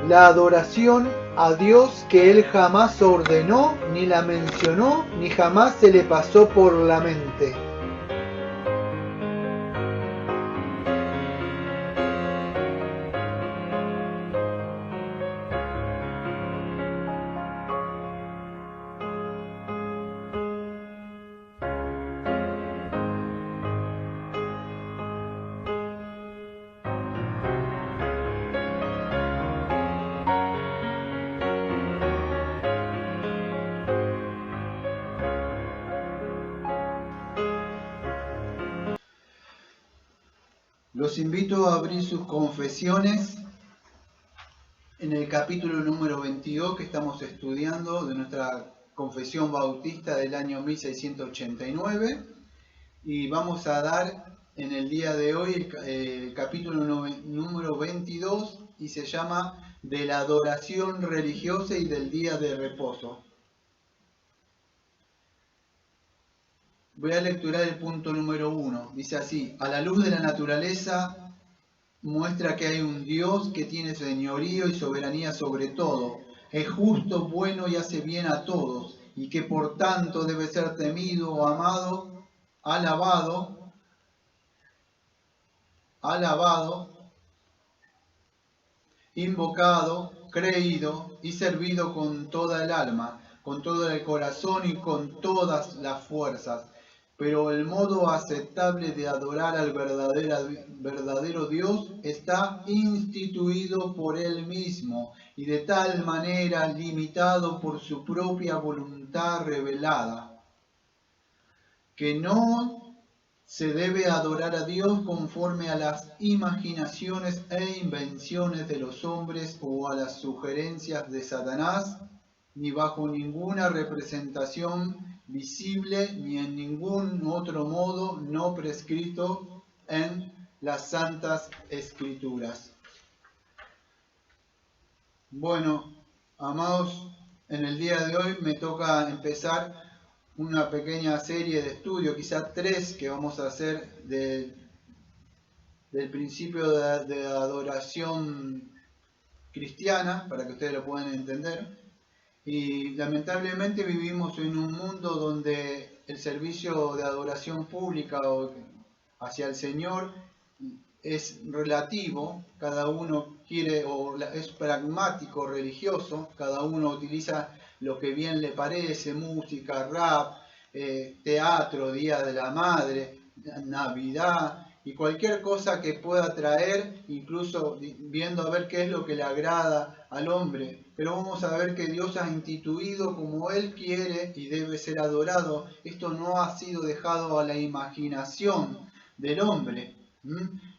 La adoración a Dios que él jamás ordenó, ni la mencionó, ni jamás se le pasó por la mente. Los invito a abrir sus confesiones en el capítulo número 22 que estamos estudiando de nuestra confesión bautista del año 1689, y vamos a dar en el día de hoy el capítulo número 22, y se llama de la adoración religiosa y del día de reposo. Voy a lecturar el punto número 1. Dice así: a la luz de la naturaleza muestra que hay un Dios que tiene señorío y soberanía sobre todo. Es justo, bueno y hace bien a todos, y que por tanto debe ser temido, amado, alabado, invocado, creído y servido con toda el alma, con todo el corazón y con todas las fuerzas. Pero el modo aceptable de adorar al verdadero Dios está instituido por Él mismo y de tal manera limitado por su propia voluntad revelada, que no se debe adorar a Dios conforme a las imaginaciones e invenciones de los hombres o a las sugerencias de Satanás, ni bajo ninguna representación visible ni en ningún otro modo no prescrito en las Santas Escrituras. Bueno, amados, en el día de hoy me toca empezar una pequeña serie de estudios, quizá 3, que vamos a hacer del principio de adoración cristiana, para que ustedes lo puedan entender. Y lamentablemente vivimos en un mundo donde el servicio de adoración pública hacia el Señor es relativo, cada uno quiere, o es pragmático, religioso, cada uno utiliza lo que bien le parece: música, rap, teatro, Día de la Madre, Navidad, y cualquier cosa que pueda traer, incluso viendo a ver qué es lo que le agrada al hombre. Pero vamos a ver que Dios ha instituido como Él quiere y debe ser adorado. Esto no ha sido dejado a la imaginación del hombre.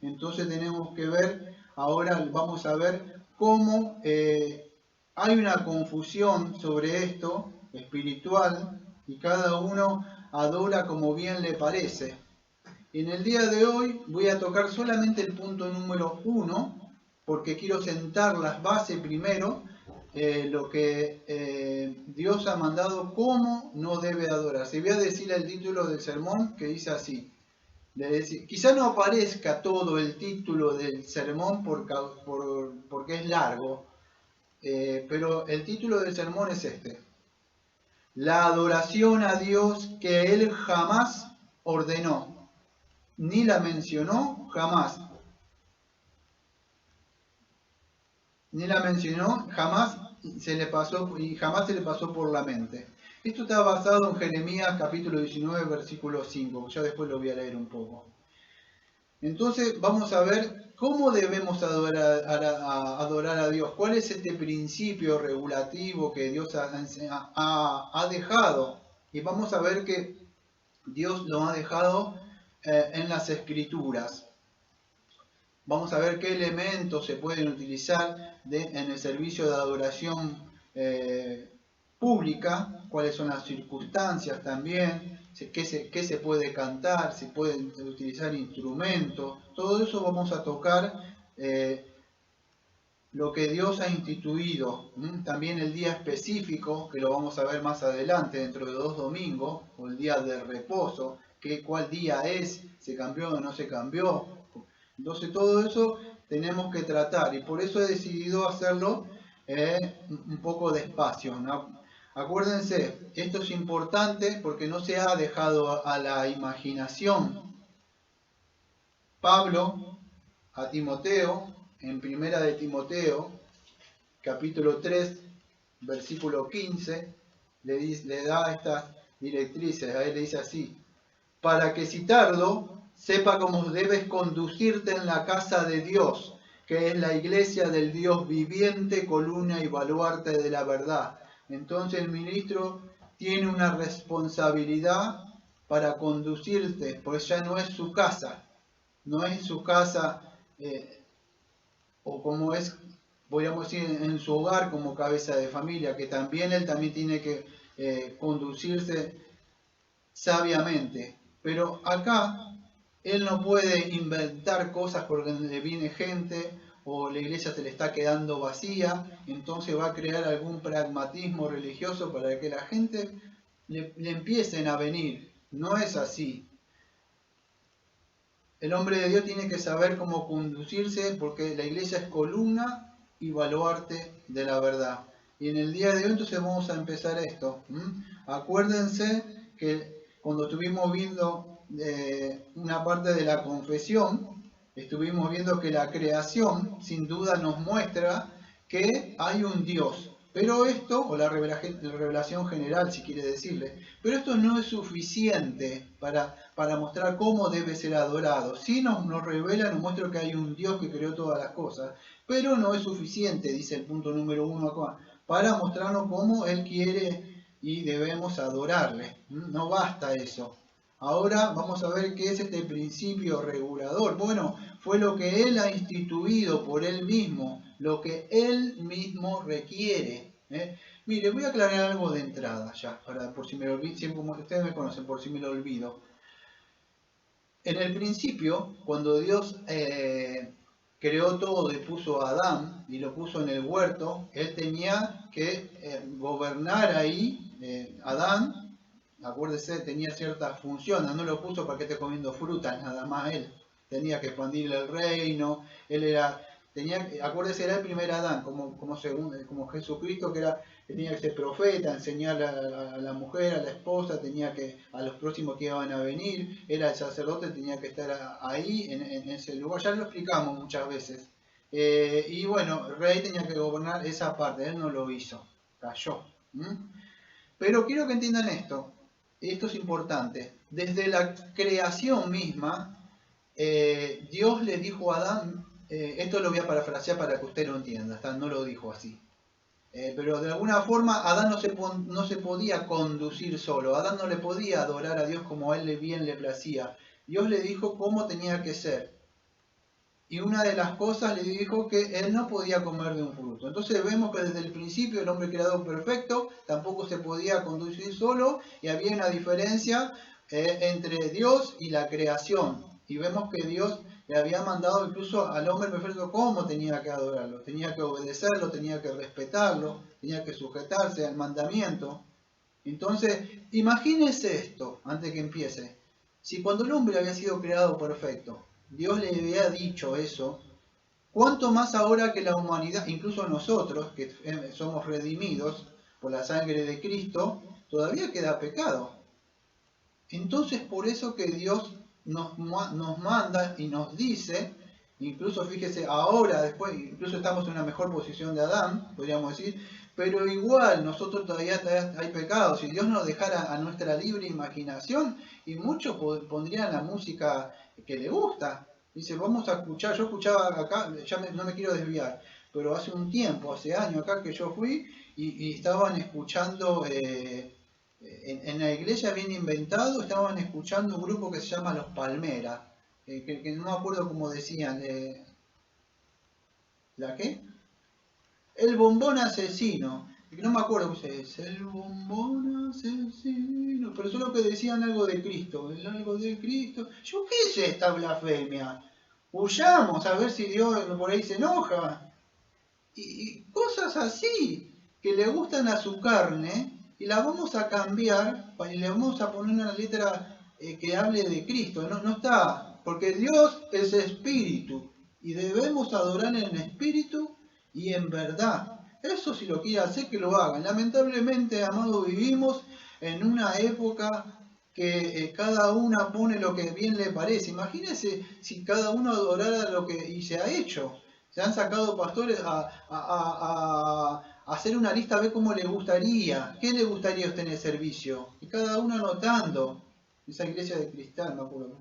Entonces tenemos que ver, ahora vamos a ver cómo hay una confusión sobre esto espiritual, y cada uno adora como bien le parece. En el día de hoy voy a tocar solamente el punto número 1, porque quiero sentar las bases primero, lo que Dios ha mandado, cómo no debe adorarse. Voy a decir el título del sermón, que dice así. Quizá no aparezca todo el título del sermón porque es largo, pero el título del sermón es este: la adoración a Dios que Él jamás ordenó, ni la mencionó jamás. Ni la mencionó, jamás se le pasó por la mente. Esto está basado en Jeremías capítulo 19, versículo 5. Ya después lo voy a leer un poco. Entonces vamos a ver cómo debemos adorar a Dios. ¿Cuál es este principio regulativo que Dios ha dejado? Y vamos a ver que Dios lo ha dejado en las Escrituras. Vamos a ver qué elementos se pueden utilizar en el servicio de adoración pública, cuáles son las circunstancias también, qué se puede cantar, se pueden utilizar instrumentos. Todo eso vamos a tocar, lo que Dios ha instituido. También el día específico, que lo vamos a ver más adelante, dentro de 2 domingos, o el día de reposo, cuál día es, se cambió o no se cambió. Entonces todo eso tenemos que tratar, y por eso he decidido hacerlo un poco despacio, ¿no? Acuérdense, esto es importante porque no se ha dejado a la imaginación. Pablo a Timoteo, en primera de Timoteo, capítulo 3, versículo 15, le da estas directrices. A él le dice así: para que si tardo, sepa cómo debes conducirte en la casa de Dios, que es la iglesia del Dios viviente, columna y baluarte de la verdad. Entonces el ministro tiene una responsabilidad para conducirte, pues ya no es su casa, no es su casa, o como es, podríamos decir, en su hogar como cabeza de familia, que también él también tiene que conducirse sabiamente. Pero acá él no puede inventar cosas porque le viene gente o la iglesia se le está quedando vacía, entonces va a crear algún pragmatismo religioso para que la gente le empiecen a venir. No es así. El hombre de Dios tiene que saber cómo conducirse porque la iglesia es columna y baluarte de la verdad. Y en el día de hoy entonces vamos a empezar esto. Acuérdense que cuando estuvimos viendo una parte de la confesión, estuvimos viendo que la creación sin duda nos muestra que hay un Dios. Pero esto, o la revelación general si quiere decirle, pero esto no es suficiente para mostrar cómo debe ser adorado. Sí nos revela, nos muestra que hay un Dios que creó todas las cosas, pero no es suficiente, dice el punto número 1 acá, para mostrarnos cómo Él quiere y debemos adorarle. No basta eso. Ahora vamos a ver qué es este principio regulador. Bueno, fue lo que Él ha instituido por Él mismo, lo que Él mismo requiere. Mire, voy a aclarar algo de entrada ya, por si me lo olvido, siempre como ustedes me conocen, por si me lo olvido. En el principio, cuando Dios creó todo y puso a Adán y lo puso en el huerto, Él tenía que gobernar ahí, Adán, acuérdese, tenía ciertas funciones, no lo puso para que esté comiendo frutas, nada más él. Tenía que expandirle el reino, él era, acuérdese, era el primer Adán, como Jesucristo, que tenía que ser profeta, enseñar a la mujer, a la esposa, tenía que, a los próximos que iban a venir, era el sacerdote, tenía que estar ahí, en ese lugar, ya lo explicamos muchas veces. Y bueno, el rey tenía que gobernar esa parte, él no lo hizo, cayó. Pero quiero que entiendan esto es importante. Desde la creación misma, Dios le dijo a Adán, esto lo voy a parafrasear para que usted lo entienda, no lo dijo así. Pero de alguna forma Adán no se podía conducir solo, Adán no le podía adorar a Dios como a él bien le placía. Dios le dijo cómo tenía que ser. Y una de las cosas le dijo que él no podía comer de un fruto. Entonces vemos que desde el principio el hombre creado perfecto tampoco se podía conducir solo y había una diferencia entre Dios y la creación. Y vemos que Dios le había mandado incluso al hombre perfecto cómo tenía que adorarlo. Tenía que obedecerlo, tenía que respetarlo, tenía que sujetarse al mandamiento. Entonces, imagínese esto antes que empiece. Si cuando el hombre había sido creado perfecto, Dios le había dicho eso, ¿cuánto más ahora que la humanidad, incluso nosotros, que somos redimidos por la sangre de Cristo, todavía queda pecado? Entonces, por eso que Dios nos manda y nos dice, incluso fíjese, ahora, después, incluso estamos en una mejor posición de Adán, podríamos decir, pero igual nosotros todavía hay pecados. Si Dios nos dejara a nuestra libre imaginación, y muchos pondrían la música que le gusta. Dice, vamos a escuchar, yo escuchaba acá, no me quiero desviar, pero hace un tiempo, hace años acá que yo fui y estaban escuchando, en la iglesia bien inventado, estaban escuchando un grupo que se llama Los Palmeras, que no me acuerdo cómo decían, ¿la qué? El bombón asesino. No me acuerdo qué es. El bombón asesino. Pero solo que decían algo de Cristo. Algo de Cristo. Yo qué sé esta blasfemia. Huyamos a ver si Dios por ahí se enoja. Y cosas así que le gustan a su carne y la vamos a cambiar y le vamos a poner una letra que hable de Cristo. No está. Porque Dios es espíritu y debemos adorar en espíritu y en verdad. Eso si lo quiere hacer, que lo hagan. Lamentablemente, amados, vivimos en una época que cada una pone lo que bien le parece. Imagínense si cada uno adorara lo que y se ha hecho. Se han sacado pastores a hacer una lista a ver cómo le gustaría, qué le gustaría a usted en el servicio. Y cada uno anotando. Esa iglesia de cristal, me acuerdo.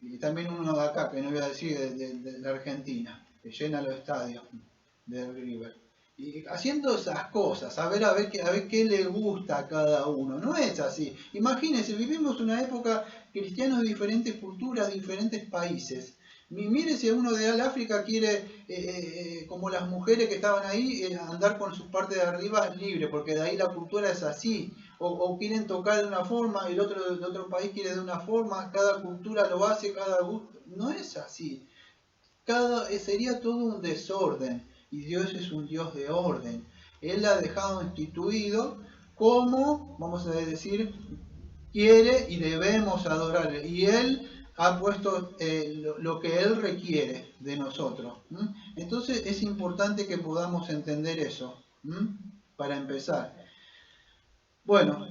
Y también uno de acá, que no voy a decir, de la Argentina, que llena los estadios de River. Y haciendo esas cosas, a ver qué le gusta a cada uno. No es así. Imagínense, vivimos una época cristianos de diferentes culturas, de diferentes países. Mire si uno de África quiere, como las mujeres que estaban ahí, andar con su parte de arriba libre, porque de ahí la cultura es así. O quieren tocar de una forma, el otro de otro país quiere de una forma, cada cultura lo hace, cada gusto. No es así. Sería todo un desorden. Y Dios es un Dios de orden. Él ha dejado instituido como, vamos a decir, quiere y debemos adorarle. Y Él ha puesto lo que Él requiere de nosotros. Entonces es importante que podamos entender eso, para empezar. Bueno,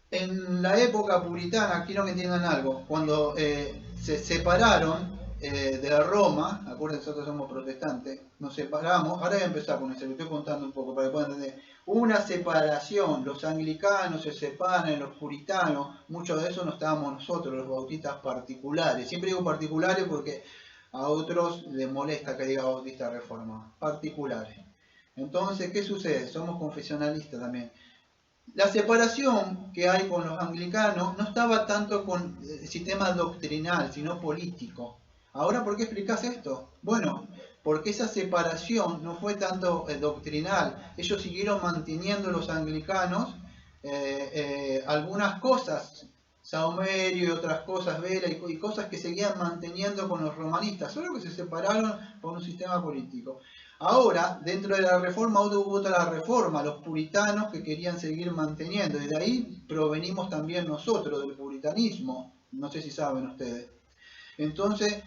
en la época puritana, quiero que entiendan algo, cuando se separaron de Roma, acuérdense, nosotros somos protestantes, nos separamos, ahora voy a empezar con eso, lo estoy contando un poco para que puedan entender. Hubo una separación, los anglicanos se separan, los puritanos, muchos de eso no estábamos nosotros, los bautistas particulares. Siempre digo particulares porque a otros les molesta que diga bautista reformado, particulares. Entonces, ¿qué sucede? Somos confesionalistas también. La separación que hay con los anglicanos no estaba tanto con el sistema doctrinal, sino político. Ahora, ¿por qué explicás esto? Bueno, porque esa separación no fue tanto doctrinal. Ellos siguieron manteniendo los anglicanos algunas cosas, saumerio y otras cosas, vela y cosas que seguían manteniendo con los romanistas, solo que se separaron por un sistema político. Ahora, dentro de la reforma, hubo otra reforma, los puritanos que querían seguir manteniendo, y de ahí provenimos también nosotros, del puritanismo, no sé si saben ustedes. Entonces,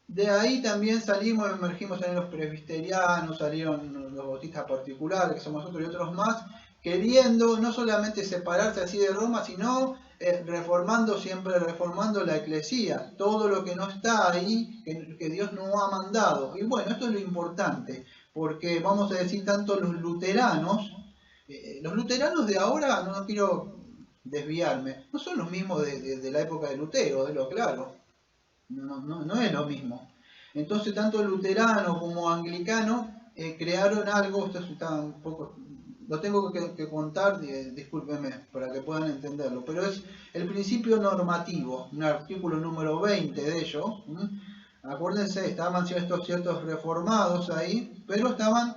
de ahí también salimos, emergimos en los presbiterianos, salieron los bautistas particulares, que somos nosotros y otros más, queriendo no solamente separarse así de Roma, sino siempre reformando la eclesía, todo lo que no está ahí, que Dios no ha mandado. Y bueno, esto es lo importante, porque vamos a decir tanto los luteranos de ahora, no quiero desviarme, no son los mismos de la época de Lutero, de lo claro, no es lo mismo. Entonces tanto luterano como anglicano crearon algo, esto está un poco... Lo tengo que contar, discúlpenme, para que puedan entenderlo, pero es el principio normativo, un artículo número 20 de ello. Acuérdense, estaban ciertos reformados ahí, pero estaban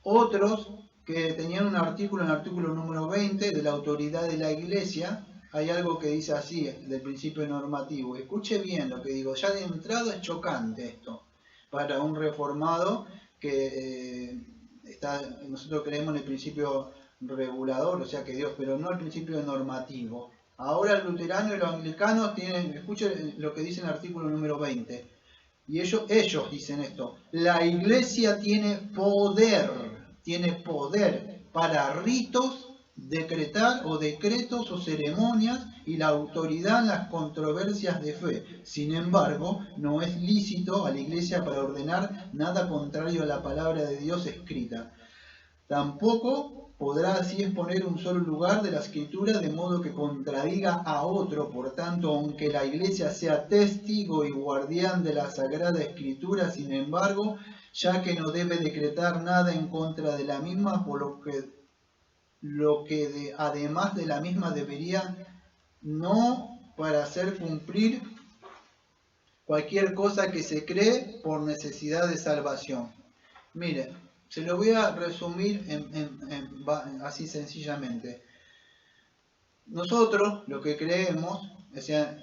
otros que tenían un artículo, en el artículo número 20 de la autoridad de la Iglesia. Hay algo que dice así, del principio normativo. Escuche bien lo que digo, ya de entrada es chocante esto, para un reformado que... nosotros creemos en el principio regulador, o sea que Dios, pero no el principio normativo. Ahora el luterano y los anglicanos tienen, escuchen lo que dice en el artículo número 20, y ellos dicen esto: la Iglesia tiene poder para ritos, decretar o decretos o ceremonias y la autoridad en las controversias de fe. Sin embargo, no es lícito a la Iglesia para ordenar nada contrario a la palabra de Dios escrita. Tampoco podrá así exponer un solo lugar de la Escritura de modo que contradiga a otro. Por tanto, aunque la Iglesia sea testigo y guardián de la Sagrada Escritura, sin embargo, ya que no debe decretar nada en contra de la misma, por lo que además de la misma debería no para hacer cumplir cualquier cosa que se cree por necesidad de salvación. Miren, se lo voy a resumir así sencillamente. Nosotros lo que creemos, o sea,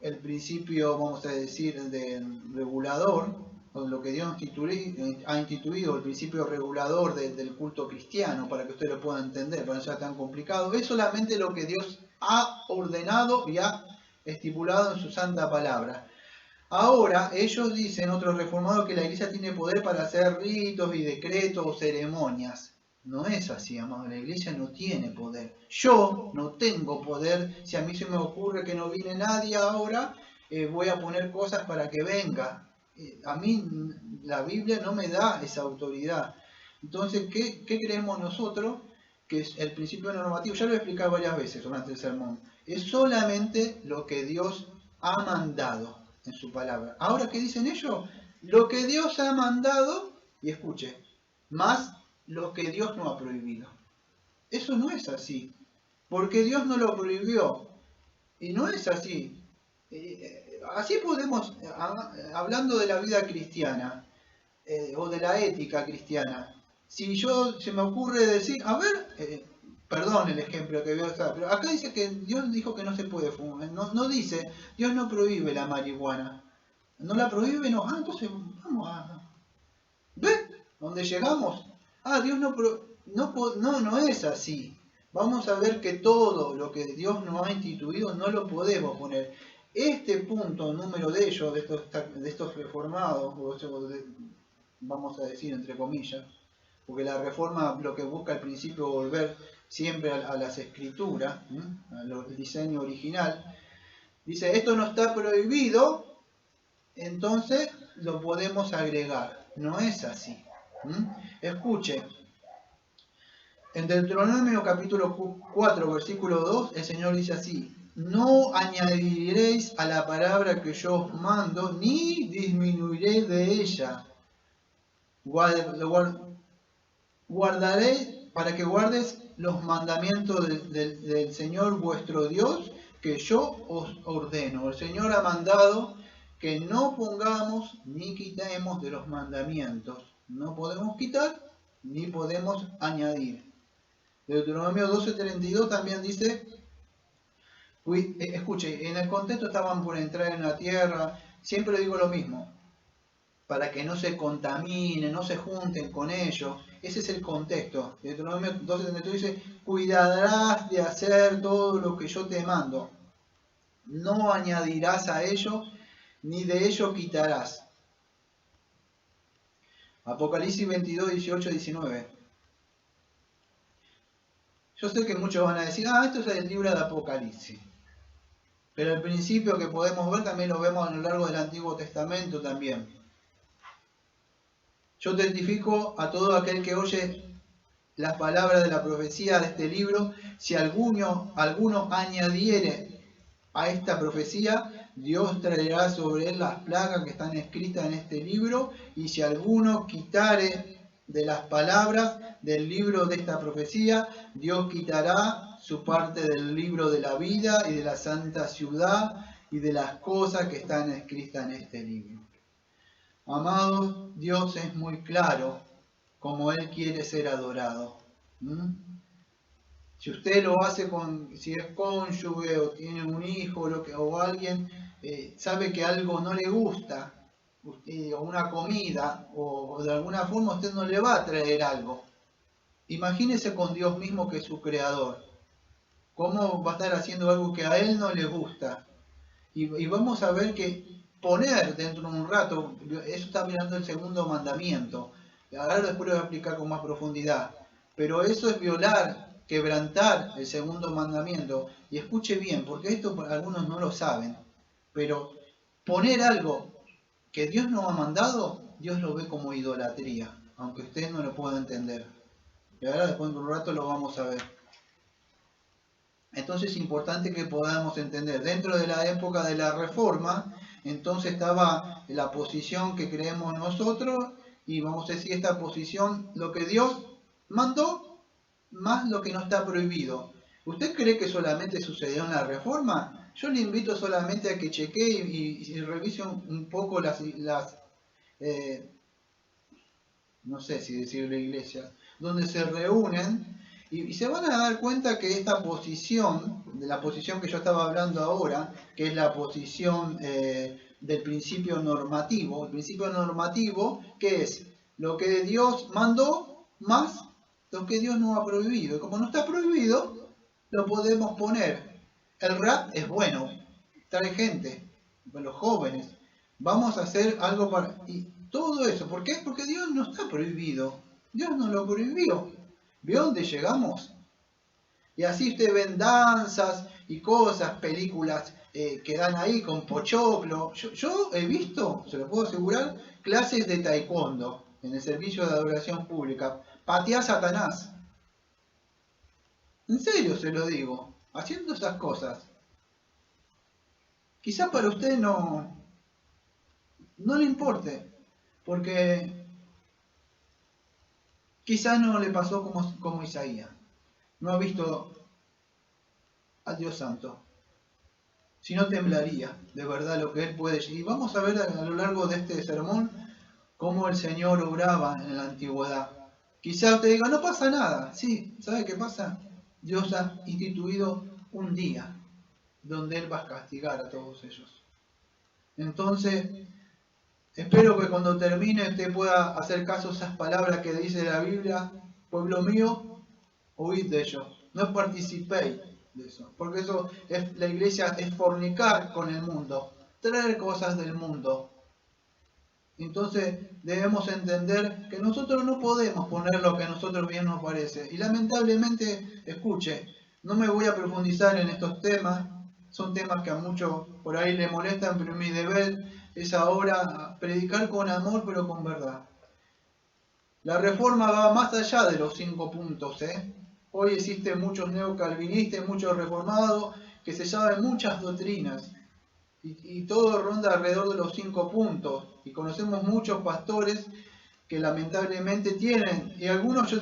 el principio, vamos a decir, del regulador, o lo que Dios ha instituido, el principio regulador del culto cristiano, para que ustedes lo puedan entender, para no sea tan complicado, es solamente lo que Dios ha ordenado y ha estipulado en su santa palabra. Ahora, ellos dicen, otros reformados, que la iglesia tiene poder para hacer ritos y decretos o ceremonias. No es así, amado. La iglesia no tiene poder. Yo no tengo poder. Si a mí se me ocurre que no viene nadie ahora, voy a poner cosas para que venga. A mí la Biblia no me da esa autoridad. Entonces, ¿qué creemos nosotros? Que es el principio normativo. Ya lo he explicado varias veces durante el sermón. Es solamente lo que Dios ha mandado en su palabra. Ahora, ¿qué dicen ellos? Lo que Dios ha mandado, y escuche, más lo que Dios no ha prohibido. Eso no es así, porque Dios no lo prohibió, y no es así. Así podemos, hablando de la vida cristiana, o de la ética cristiana, si yo se me ocurre decir, a ver, perdón el ejemplo que voy a usar, pero acá dice que Dios dijo que no se puede fumar, no dice, Dios no prohíbe la marihuana, no la prohíbe, no, entonces vamos a, ¿ves? ¿Dónde llegamos? Dios no es así. Vamos a ver que todo lo que Dios nos ha instituido no lo podemos poner. Este punto número de ellos, de estos reformados, vamos a decir entre comillas, porque la reforma lo que busca al principio es volver siempre a las escrituras, al diseño original. Dice, esto no está prohibido, entonces lo podemos agregar. No es así. Escuche, en Deuteronomio capítulo 4, versículo 2, el Señor dice así, no añadiréis a la palabra que yo os mando, ni disminuiréis de ella. Guardaré para que guardes los mandamientos del Señor vuestro Dios, que yo os ordeno. El Señor ha mandado que no pongamos ni quitemos de los mandamientos. No podemos quitar ni podemos añadir. Deuteronomio 12:32 también dice, escuche, en el contexto estaban por entrar en la tierra, siempre digo lo mismo, para que no se contaminen, no se junten con ellos. Ese es el contexto. Deuteronomio 12:32 dice, cuidarás de hacer todo lo que yo te mando. No añadirás a ello, ni de ello quitarás. Apocalipsis 22, 18, 19. Yo sé que muchos van a decir, esto es el libro de Apocalipsis. Pero el principio que podemos ver también lo vemos a lo largo del Antiguo Testamento también. Yo testifico a todo aquel que oye las palabras de la profecía de este libro, si alguno añadiere a esta profecía, Dios traerá sobre él las plagas que están escritas en este libro, y si alguno quitare de las palabras del libro de esta profecía, Dios quitará su parte del libro de la vida y de la santa ciudad y de las cosas que están escritas en este libro. Amados, Dios es muy claro como Él quiere ser adorado. Si usted lo hace si es cónyuge o tiene un hijo o alguien, sabe que algo no le gusta, o una comida, o de alguna forma usted no le va a traer algo. Imagínese con Dios mismo, que es su creador. ¿Cómo va a estar haciendo algo que a Él no le gusta? Y vamos a ver que poner dentro de un rato, eso está mirando el segundo mandamiento. Ahora después lo voy a explicar con más profundidad. Pero eso es violar, quebrantar el segundo mandamiento. Y escuche bien, porque esto algunos no lo saben. Pero poner algo que Dios no ha mandado, Dios lo ve como idolatría, aunque usted no lo pueda entender. Y ahora después de un rato lo vamos a ver. Entonces es importante que podamos entender, dentro de la época de la Reforma, entonces estaba la posición que creemos nosotros, y vamos a decir esta posición, lo que Dios mandó, más lo que no está prohibido. ¿Usted cree que solamente sucedió en la Reforma? Yo le invito solamente a que chequee y revise un poco no sé si decirle iglesias, donde se reúnen, y se van a dar cuenta que esta posición, de la posición que yo estaba hablando ahora, que es la posición del principio normativo, el principio normativo, que es lo que Dios mandó más lo que Dios no ha prohibido. Y como no está prohibido, lo podemos poner. El rap es bueno, trae gente, los jóvenes, Vamos a hacer algo para... Y todo eso, ¿por qué? Porque Dios no está prohibido. Dios no lo prohibió. ¿Vio dónde llegamos? Y así ustedes ven danzas y cosas, películas que dan ahí con pochoclo. Yo he visto, se lo puedo asegurar, clases de taekwondo en el servicio de adoración pública. Pateá a Satanás. En serio se lo digo, haciendo esas cosas. Quizás para usted no le importe, porque quizás no le pasó como Isaías. No ha visto al Dios Santo. Si no temblaría de verdad lo que Él puede. Y vamos a ver a lo largo de este sermón cómo el Señor obraba en la antigüedad. Quizá usted diga, no pasa nada. Sí, ¿sabe qué pasa? Dios ha instituido un día donde Él va a castigar a todos ellos. Entonces, espero que cuando termine usted pueda hacer caso a esas palabras que dice la Biblia, pueblo mío, huid de ellos. No participéis de eso, porque eso es, la iglesia es fornicar con el mundo, traer cosas del mundo. Entonces debemos entender que nosotros no podemos poner lo que a nosotros bien nos parece. Y lamentablemente, escuche, no me voy a profundizar en estos temas, son temas que a muchos por ahí le molestan, pero mi deber es ahora predicar con amor, pero con verdad. La reforma va más allá de los 5 puntos. Hoy existen muchos neocalvinistas, muchos reformados, que se saben muchas doctrinas. Y todo ronda alrededor de los 5 puntos. Y conocemos muchos pastores que lamentablemente tienen, y algunos yo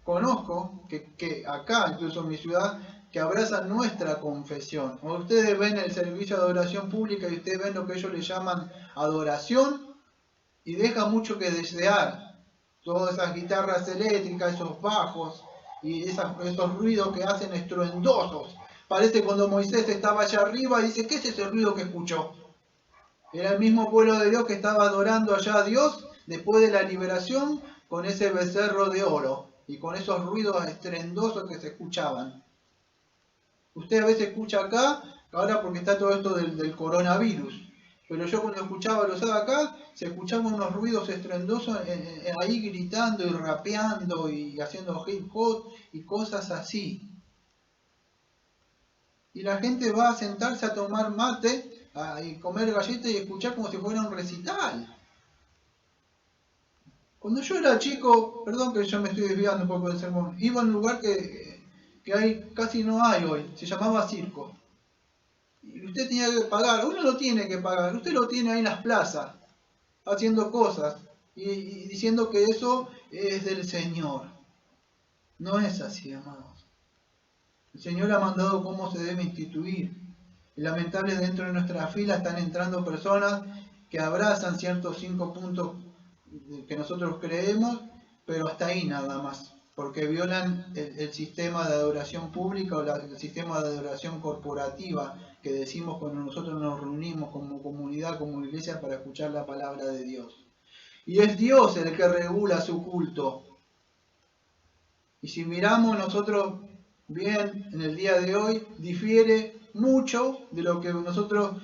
conozco, que acá, incluso en mi ciudad, que abrazan nuestra confesión. O ustedes ven el servicio de adoración pública y ustedes ven lo que ellos le llaman adoración y deja mucho que desear. Todas esas guitarras eléctricas, esos bajos y esos ruidos que hacen estruendosos. Parece cuando Moisés estaba allá arriba y dice, ¿qué es ese ruido que escuchó? Era el mismo pueblo de Dios que estaba adorando allá a Dios después de la liberación con ese becerro de oro y con esos ruidos estruendosos que se escuchaban. Usted a veces escucha acá, ahora porque está todo esto del coronavirus, pero yo cuando escuchaba los acá, se escuchaban unos ruidos estruendosos ahí gritando y rapeando y haciendo hip hop y cosas así. Y la gente va a sentarse a tomar mate y comer galletas y escuchar como si fuera un recital. Cuando yo era chico, perdón que yo me estoy desviando un poco del sermón, iba a un lugar que casi no hay hoy, se llamaba circo. Y usted tenía que pagar, uno lo tiene que pagar, usted lo tiene ahí en las plazas, haciendo cosas y diciendo que eso es del Señor. No es así, amados. El Señor ha mandado cómo se debe instituir. Y lamentable dentro de nuestra fila están entrando personas que abrazan ciertos 5 puntos que nosotros creemos, pero hasta ahí nada más, porque violan el sistema de adoración pública o el sistema de adoración corporativa que decimos cuando nosotros nos reunimos como comunidad, como iglesia para escuchar la palabra de Dios. Y es Dios el que regula su culto. Y si miramos nosotros bien en el día de hoy, difiere mucho de lo que nosotros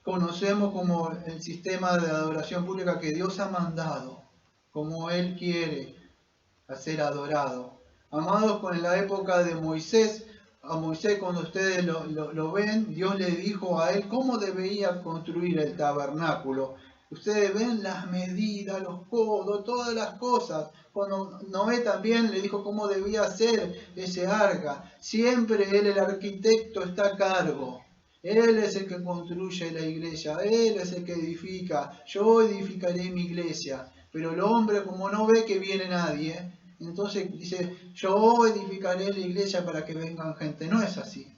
conocemos como el sistema de adoración pública que Dios ha mandado, como Él quiere ser adorado. Amados, con la época de Moisés, a Moisés cuando ustedes lo ven, Dios le dijo a él cómo debía construir el tabernáculo. Ustedes ven las medidas, los codos, todas las cosas. Cuando Noé también le dijo cómo debía ser ese arca. Siempre él, el arquitecto, está a cargo. Él es el que construye la iglesia, Él es el que edifica. Yo edificaré mi iglesia. Pero el hombre, como no ve que viene nadie, entonces dice, yo edificaré la iglesia para que vengan gente. No es así.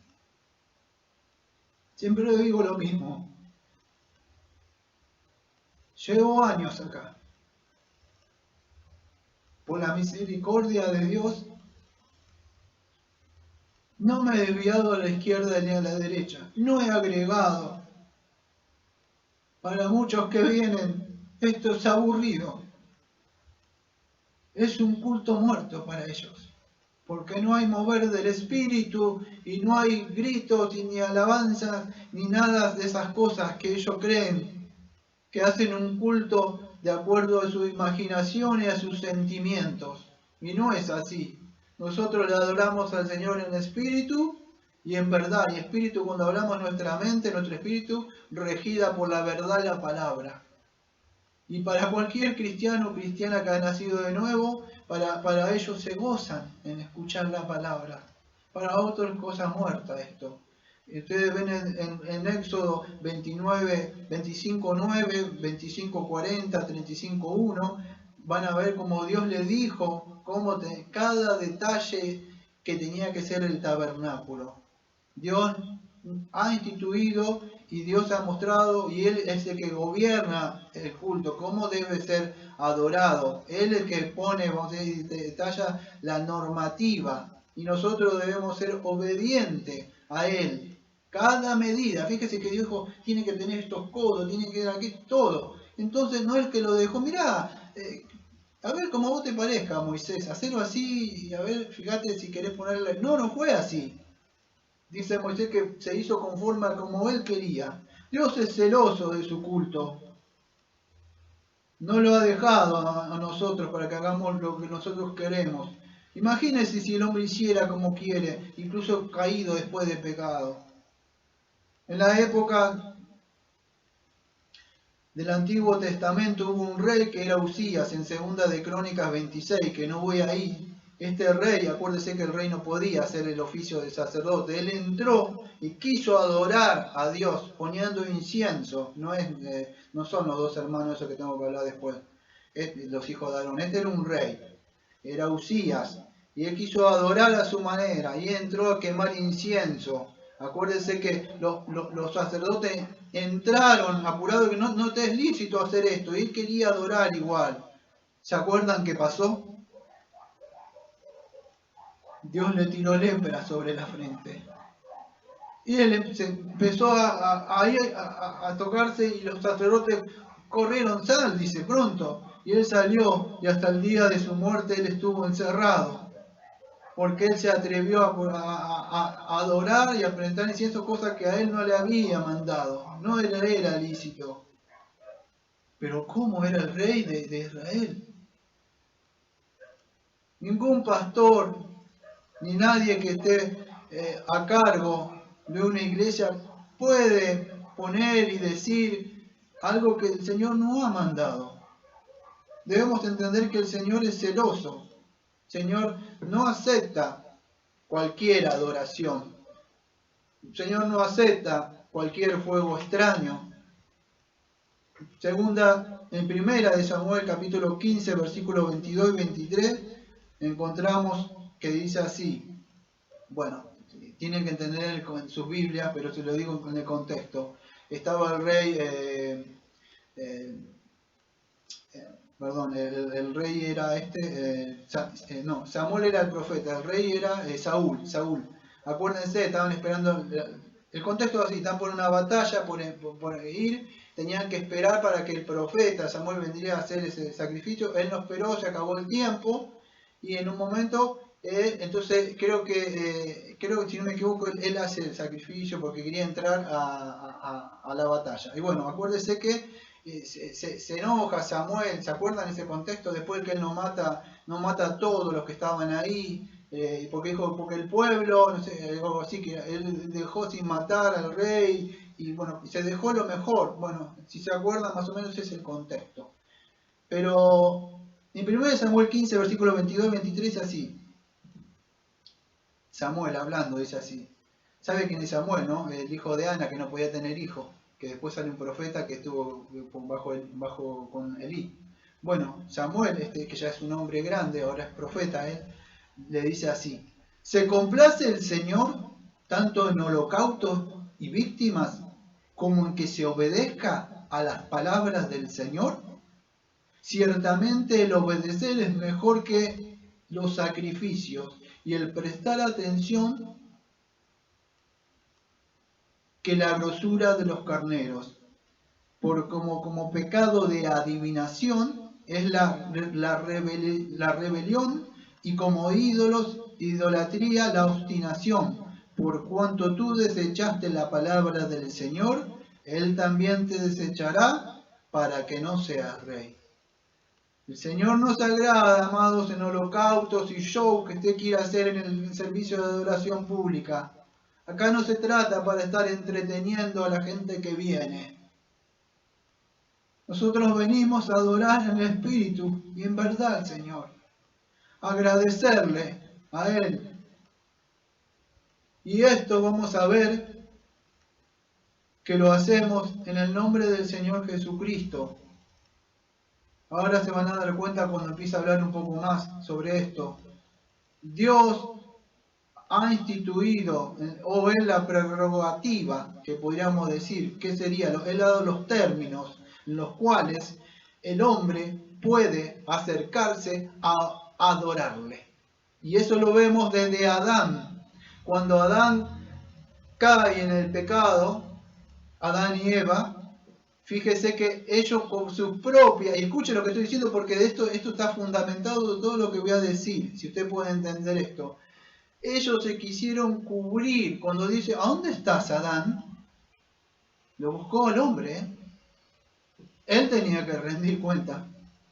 Siempre digo lo mismo. Llevo años acá. Por la misericordia de Dios, no me he desviado a la izquierda ni a la derecha. No he agregado. Para muchos que vienen, esto es aburrido. Es un culto muerto para ellos. porque no hay mover del espíritu y no hay gritos y ni alabanzas ni nada de esas cosas que ellos creen, que hacen un culto de acuerdo a su imaginación y a sus sentimientos. Y no es así. Nosotros le adoramos al Señor en espíritu y en verdad. Y espíritu, cuando hablamos, nuestra mente, nuestro espíritu, regida por la verdad y la palabra. Y para cualquier cristiano o cristiana que ha nacido de nuevo, para ellos se gozan en escuchar la palabra. Para otros cosa muerta esto. Ustedes ven en Éxodo 29, 25:9, 25:40, 35:1, van a ver cómo Dios le dijo cada detalle que tenía que ser el tabernáculo. Dios ha instituido y Dios ha mostrado, y Él es el que gobierna el culto, cómo debe ser adorado. Él es el que pone, vamos a decir, detalla la normativa, y nosotros debemos ser obedientes a Él. Cada medida, fíjese que dijo, tiene que tener estos codos, tiene que tener aquí todo. Entonces no es que lo dejó, mirá, a ver como a vos te parezca, Moisés, hacerlo así, y a ver, fíjate si querés ponerle. No fue así. Dice Moisés que se hizo conforme a como él quería. Dios es celoso de su culto. No lo ha dejado a nosotros para que hagamos lo que nosotros queremos. Imagínense si el hombre hiciera como quiere, incluso caído después de pecado. En la época del Antiguo Testamento hubo un rey que era Usías, en 2 de Crónicas 26, que no voy ahí. Este rey, acuérdese que el rey no podía hacer el oficio de sacerdote. Él entró y quiso adorar a Dios poniendo incienso. No son los dos hermanos esos que tengo que hablar después. Los hijos de Aarón. Este era un rey. Era Usías. Y él quiso adorar a su manera. Y entró a quemar incienso. Acuérdense que los sacerdotes entraron apurados, que no te es lícito hacer esto. Y él quería adorar igual. ¿Se acuerdan qué pasó? Dios le tiró lepra sobre la frente. Y él se empezó a tocarse, y los sacerdotes corrieron, sal, dice, pronto. Y él salió, y hasta el día de su muerte él estuvo encerrado. Porque él se atrevió a adorar y a presentar incienso, cosas que a él no le había mandado. No era lícito. Pero ¿cómo era el rey de Israel? Ningún pastor ni nadie que esté a cargo de una iglesia puede poner y decir algo que el Señor no ha mandado. Debemos entender que el Señor es celoso. El Señor no acepta cualquier adoración. El Señor no acepta cualquier fuego extraño. En primera de Samuel capítulo 15, versículos 22 y 23, encontramos que dice así. Bueno, tienen que entender en sus Biblias, pero se lo digo en el contexto. Estaba el rey, el rey era Samuel era el profeta, el rey era Saúl. Acuérdense, estaban esperando, el contexto es así, están por una batalla, por ir, tenían que esperar para que el profeta Samuel vendría a hacer ese sacrificio. Él no esperó, se acabó el tiempo, y en un momento... entonces creo que si no me equivoco él hace el sacrificio porque quería entrar a la batalla. Y bueno, acuérdese que se enoja Samuel, ¿se acuerdan ese contexto? Después que él no mata a todos los que estaban ahí, porque el pueblo, no sé, algo así, que él dejó sin matar al rey, y bueno, se dejó lo mejor. Bueno, si se acuerdan, más o menos ese es el contexto. Pero en 1 Samuel 15, versículos 22 y 23 es así. Samuel hablando, dice así. ¿Sabe quién es Samuel, no? El hijo de Ana, que no podía tener hijo, que después sale un profeta que estuvo bajo con Elí. Bueno, Samuel, que ya es un hombre grande, ahora es profeta, le dice así: ¿se complace el Señor tanto en holocaustos y víctimas como en que se obedezca a las palabras del Señor? Ciertamente el obedecer es mejor que los sacrificios, y el prestar atención que la grosura de los carneros. Por como pecado de adivinación es la rebelión, y como ídolos idolatría la obstinación. Por cuanto tú desechaste la palabra del Señor, Él también te desechará para que no seas rey. El Señor no se agrada, amados, en holocaustos y shows que usted quiera hacer en el servicio de adoración pública. Acá no se trata para estar entreteniendo a la gente que viene. Nosotros venimos a adorar en el Espíritu y en verdad al Señor. Agradecerle a Él. Y esto vamos a ver que lo hacemos en el nombre del Señor Jesucristo. Ahora se van a dar cuenta cuando empiece a hablar un poco más sobre esto. Dios ha instituido, o es la prerrogativa, que podríamos decir, ¿qué sería? Él ha dado los términos en los cuales el hombre puede acercarse a adorarle. Y eso lo vemos desde Adán. Cuando Adán cae en el pecado, Adán y Eva, fíjese que ellos con su propia, y escuche lo que estoy diciendo porque de esto está fundamentado todo lo que voy a decir, si usted puede entender esto. Ellos se quisieron cubrir. Cuando dice, ¿a dónde estás, Adán? Lo buscó al hombre, ¿eh? Él tenía que rendir cuenta.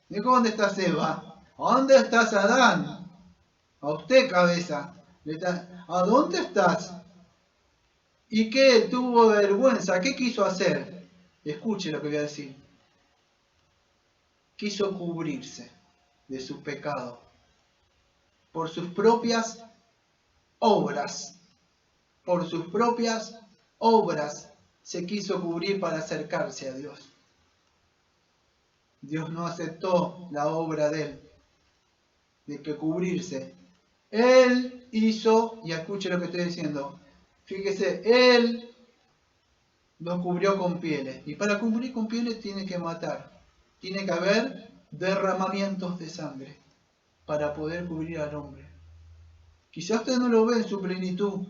Dijo, ¿dónde estás, Eva? ¿A dónde estás, Adán? A usted, cabeza. ¿A dónde estás? ¿Y qué? Tuvo vergüenza. ¿Qué quiso hacer? Escuche lo que voy a decir. Quiso cubrirse de su pecado por sus propias obras. Por sus propias obras se quiso cubrir para acercarse a Dios. Dios no aceptó la obra de él, de que cubrirse. Él hizo, y escuche lo que estoy diciendo, fíjese, él lo cubrió con pieles. Y para cubrir con pieles tiene que matar. Tiene que haber derramamientos de sangre para poder cubrir al hombre. Quizás usted no lo ve en su plenitud,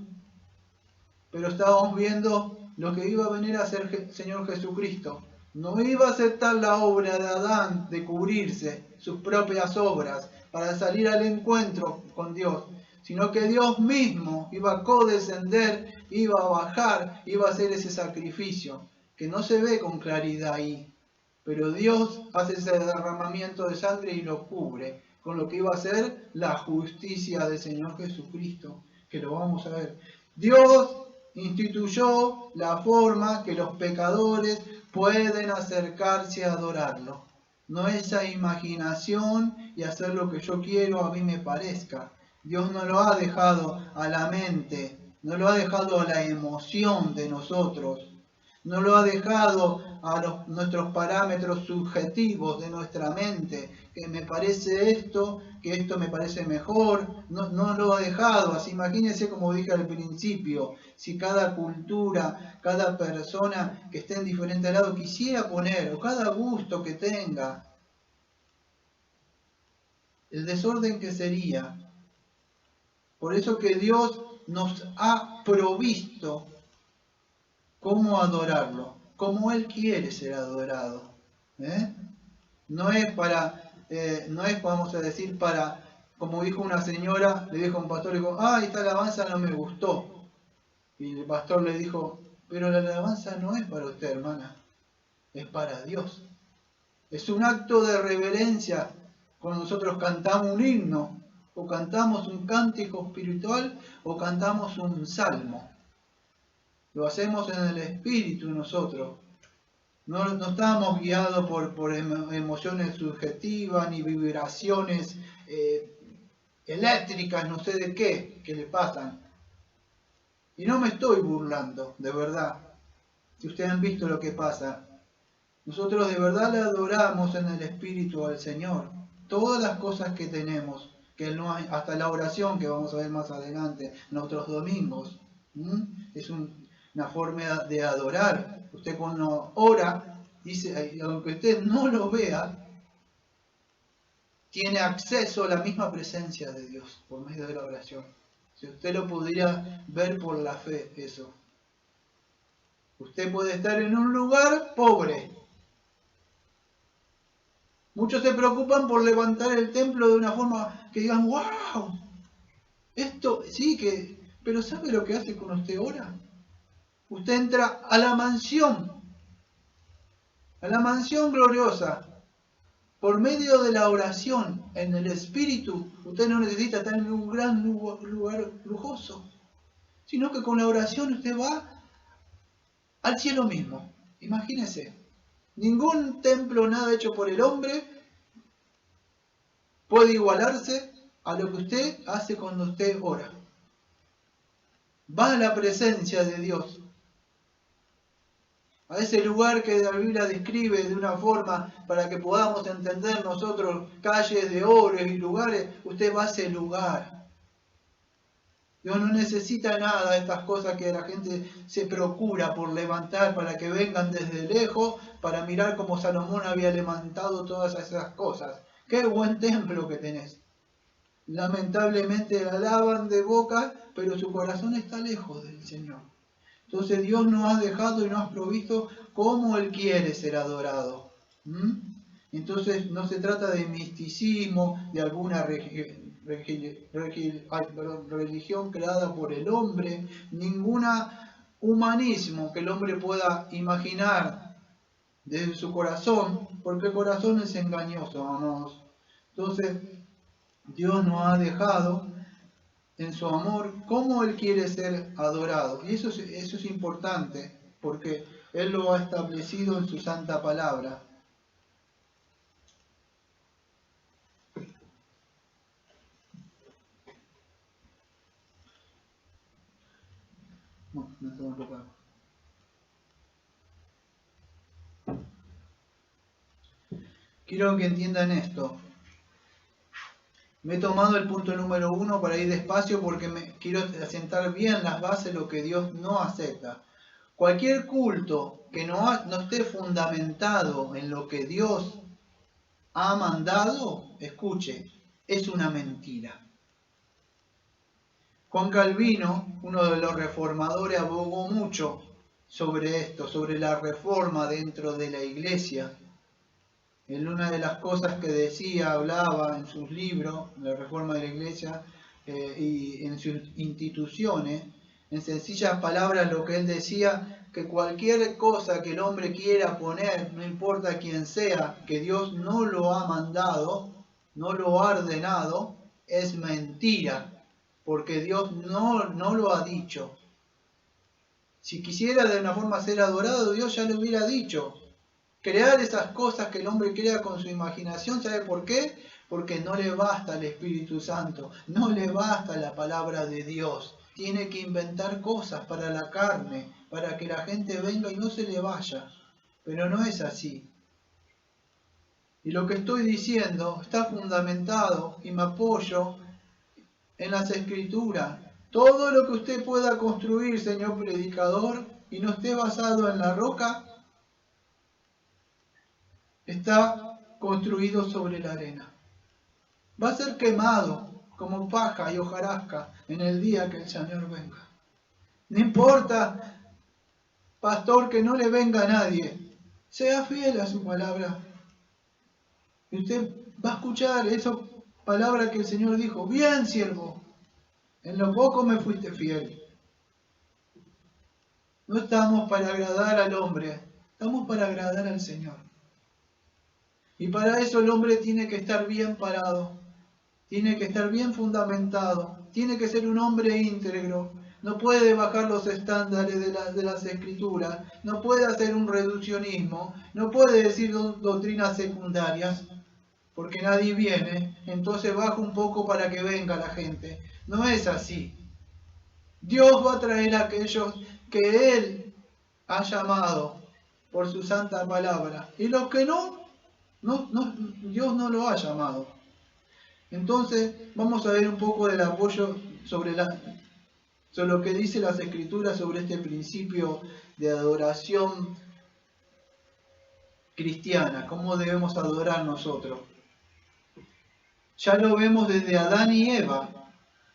pero estábamos viendo lo que iba a venir a hacer el Señor Jesucristo. No iba a aceptar la obra de Adán de cubrirse, sus propias obras, para salir al encuentro con Dios, sino que Dios mismo iba a condescender, iba a bajar, iba a hacer ese sacrificio, que no se ve con claridad ahí. Pero Dios hace ese derramamiento de sangre y lo cubre, con lo que iba a ser la justicia del Señor Jesucristo, que lo vamos a ver. Dios instituyó la forma que los pecadores pueden acercarse a adorarlo. No esa imaginación y hacer lo que yo quiero, a mí me parezca. Dios no lo ha dejado a la mente, no lo ha dejado a la emoción de nosotros, no lo ha dejado a nuestros parámetros subjetivos de nuestra mente, que me parece esto, que esto me parece mejor, no lo ha dejado así. Imagínense, como dije al principio, si cada cultura, cada persona que esté en diferente lado quisiera poner, o cada gusto que tenga, el desorden que sería. Por eso que Dios nos ha provisto cómo adorarlo, como Él quiere ser adorado. No es para, vamos a decir, para, como dijo una señora, le dijo a un pastor, le dijo, esta alabanza no me gustó. Y el pastor le dijo, pero la alabanza no es para usted, hermana, es para Dios. Es un acto de reverencia cuando nosotros cantamos un himno, o cantamos un cántico espiritual, o cantamos un salmo. Lo hacemos en el espíritu nosotros. No estamos guiados por emociones subjetivas ni vibraciones eléctricas, no sé de qué, que le pasan. Y no me estoy burlando, de verdad. Si ustedes han visto lo que pasa, nosotros de verdad le adoramos en el espíritu al Señor. Todas las cosas que tenemos, que no hay, hasta la oración que vamos a ver más adelante, en otros domingos, es una forma de adorar. Usted cuando ora, dice, aunque usted no lo vea, tiene acceso a la misma presencia de Dios por medio de la oración. Si usted lo pudiera ver por la fe, eso. Usted puede estar en un lugar pobre. Muchos se preocupan por levantar el templo de una forma que digan, ¡wow! Esto sí que, pero ¿sabe lo que hace cuando usted ora? Usted entra a la mansión gloriosa, por medio de la oración en el Espíritu. Usted no necesita estar en un gran lugar lujoso, sino que con la oración usted va al cielo mismo. Imagínese, ningún templo, nada hecho por el hombre, puede igualarse a lo que usted hace cuando usted ora. Va a la presencia de Dios, a ese lugar que la Biblia describe de una forma para que podamos entender nosotros, calles de oro y lugares. Usted va a ese lugar. Dios no necesita nada de estas cosas que la gente se procura por levantar para que vengan desde lejos para mirar cómo Salomón había levantado todas esas cosas. ¡Qué buen templo que tenés! Lamentablemente alaban de boca, pero su corazón está lejos del Señor. Entonces Dios nos ha dejado y nos ha provisto como Él quiere ser adorado. Entonces no se trata de misticismo, de alguna religión creada por el hombre, ninguna humanismo que el hombre pueda imaginar desde su corazón, porque el corazón es engañoso, amados. Entonces Dios nos ha dejado en su amor cómo Él quiere ser adorado. Y eso es importante, porque Él lo ha establecido en su santa palabra. Quiero que entiendan esto. Me he tomado el punto número 1 para ir despacio porque quiero asentar bien las bases de lo que Dios no acepta. Cualquier culto que no esté fundamentado en lo que Dios ha mandado, escuche, es una mentira. Juan Calvino, uno de los reformadores, abogó mucho sobre esto, sobre la reforma dentro de la iglesia. En una de las cosas que decía, hablaba en sus libros, la reforma de la iglesia y en sus instituciones, en sencillas palabras lo que él decía, que cualquier cosa que el hombre quiera poner, no importa quién sea, que Dios no lo ha mandado, no lo ha ordenado, es mentira, porque Dios no lo ha dicho. Si quisiera de una forma ser adorado, Dios ya lo hubiera dicho. Crear esas cosas que el hombre crea con su imaginación, ¿sabe por qué? Porque no le basta el Espíritu Santo, no le basta la palabra de Dios. Tiene que inventar cosas para la carne, para que la gente venga y no se le vaya. Pero no es así. Y lo que estoy diciendo está fundamentado y me apoyo en las Escrituras. Todo lo que usted pueda construir, señor predicador, y no esté basado en la roca, está construido sobre la arena. Va a ser quemado como paja y hojarasca en el día que el Señor venga. No importa, pastor, que no le venga a nadie. Sea fiel a su palabra. Y usted va a escuchar esa palabra que el Señor dijo. Bien, siervo, en lo poco me fuiste fiel. No estamos para agradar al hombre, estamos para agradar al Señor. Y para eso el hombre tiene que estar bien parado, tiene que estar bien fundamentado, tiene que ser un hombre íntegro, no puede bajar los estándares de las Escrituras, no puede hacer un reduccionismo, no puede decir doctrinas secundarias, porque nadie viene, entonces baja un poco para que venga la gente. No es así. Dios va a traer a aquellos que Él ha llamado por su santa palabra, y los que no, Dios no lo ha llamado. Entonces vamos a ver un poco del apoyo sobre lo que dice las Escrituras sobre este principio de adoración cristiana, cómo debemos adorar nosotros. Ya lo vemos desde Adán y Eva,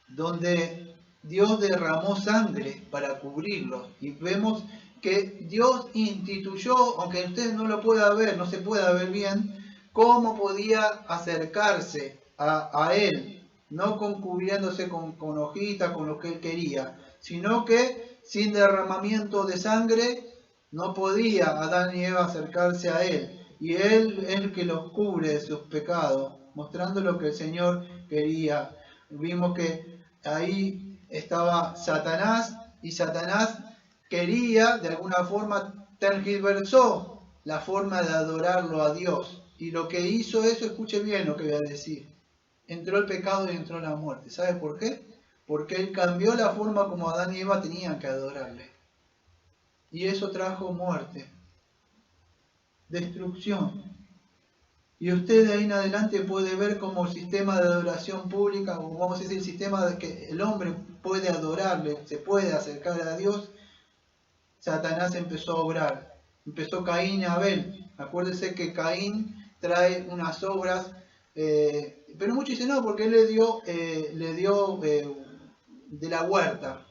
donde Dios derramó sangre para cubrirlos, y vemos que Dios instituyó, aunque usted no lo pueda ver, no se pueda ver bien, cómo podía acercarse a Él no concubriéndose con hojitas, con lo que él quería, sino que sin derramamiento de sangre no podía Adán y Eva acercarse a él. Y él es el que los cubre de sus pecados, mostrando lo que el Señor quería. Vimos que ahí estaba Satanás, y Satanás quería, de alguna forma, tergiversó la forma de adorarlo a Dios. Y lo que hizo eso, escuche bien lo que voy a decir, entró el pecado y entró la muerte. ¿Sabe por qué? Porque él cambió la forma como Adán y Eva tenían que adorarle. Y eso trajo muerte, destrucción. Y usted de ahí en adelante puede ver como el sistema de adoración pública, o vamos a decir el sistema de que el hombre puede adorarle, se puede acercar a Dios. Satanás empezó a obrar. Empezó Caín y Abel. Acuérdese que Caín trae unas obras, pero muchos dicen no, porque él le dio de la huerta.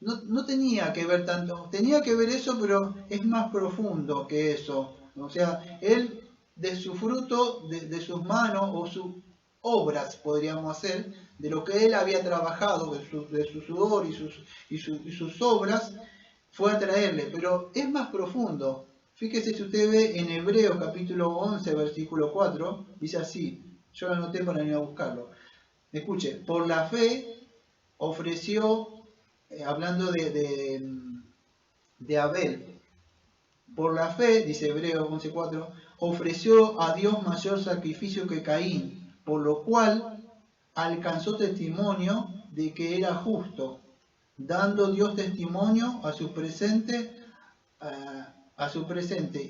No tenía que ver tanto, tenía que ver eso, pero es más profundo que eso. O sea, él de su fruto, de sus manos o sus obras, podríamos hacer, de lo que él había trabajado, de su sudor y sus obras, fue a traerle, pero es más profundo. Fíjese si usted ve en Hebreos capítulo 11, versículo 4, dice así, yo lo anoté para ir a buscarlo. Escuche, por la fe ofreció, hablando de Abel, por la fe, dice Hebreos 11:4, ofreció a Dios mayor sacrificio que Caín, por lo cual alcanzó testimonio de que era justo, dando Dios testimonio a su presente,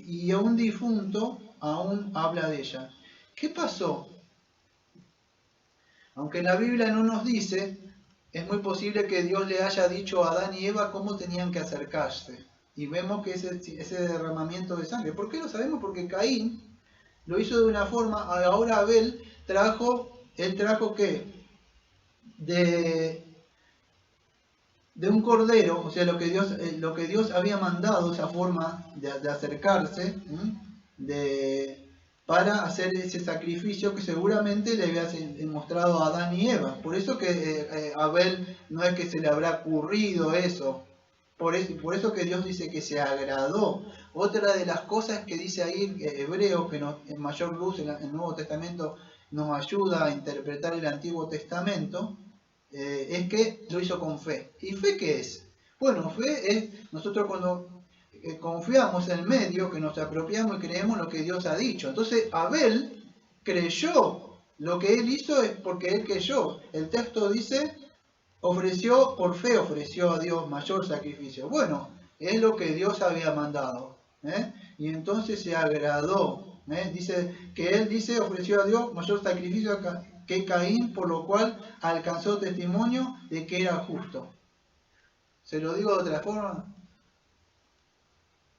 y a un difunto aún habla de ella. ¿Qué pasó? Aunque la Biblia no nos dice, es muy posible que Dios le haya dicho a Adán y Eva cómo tenían que acercarse. Y vemos que ese derramamiento de sangre. ¿Por qué lo sabemos? Porque Caín lo hizo de una forma, ahora Abel trajo ¿qué? De un cordero, o sea, lo que Dios había mandado, esa forma de acercarse, para hacer ese sacrificio que seguramente le había mostrado a Adán y Eva. Por eso que Abel no es que se le habrá ocurrido eso. Por eso que Dios dice que se agradó. Otra de las cosas que dice ahí Hebreos, que en mayor luz en el Nuevo Testamento nos ayuda a interpretar el Antiguo Testamento, es que lo hizo con fe. ¿Y fe qué es? Bueno, fe es nosotros cuando confiamos en medio, que nos apropiamos y creemos lo que Dios ha dicho. Entonces Abel creyó, lo que él hizo es porque él creyó. El texto dice, por fe ofreció a Dios mayor sacrificio. Bueno, es lo que Dios había mandado. Y entonces se agradó. Dice que él ofreció a Dios mayor sacrificio que Caín, por lo cual alcanzó testimonio de que era justo. Se lo digo de otra forma,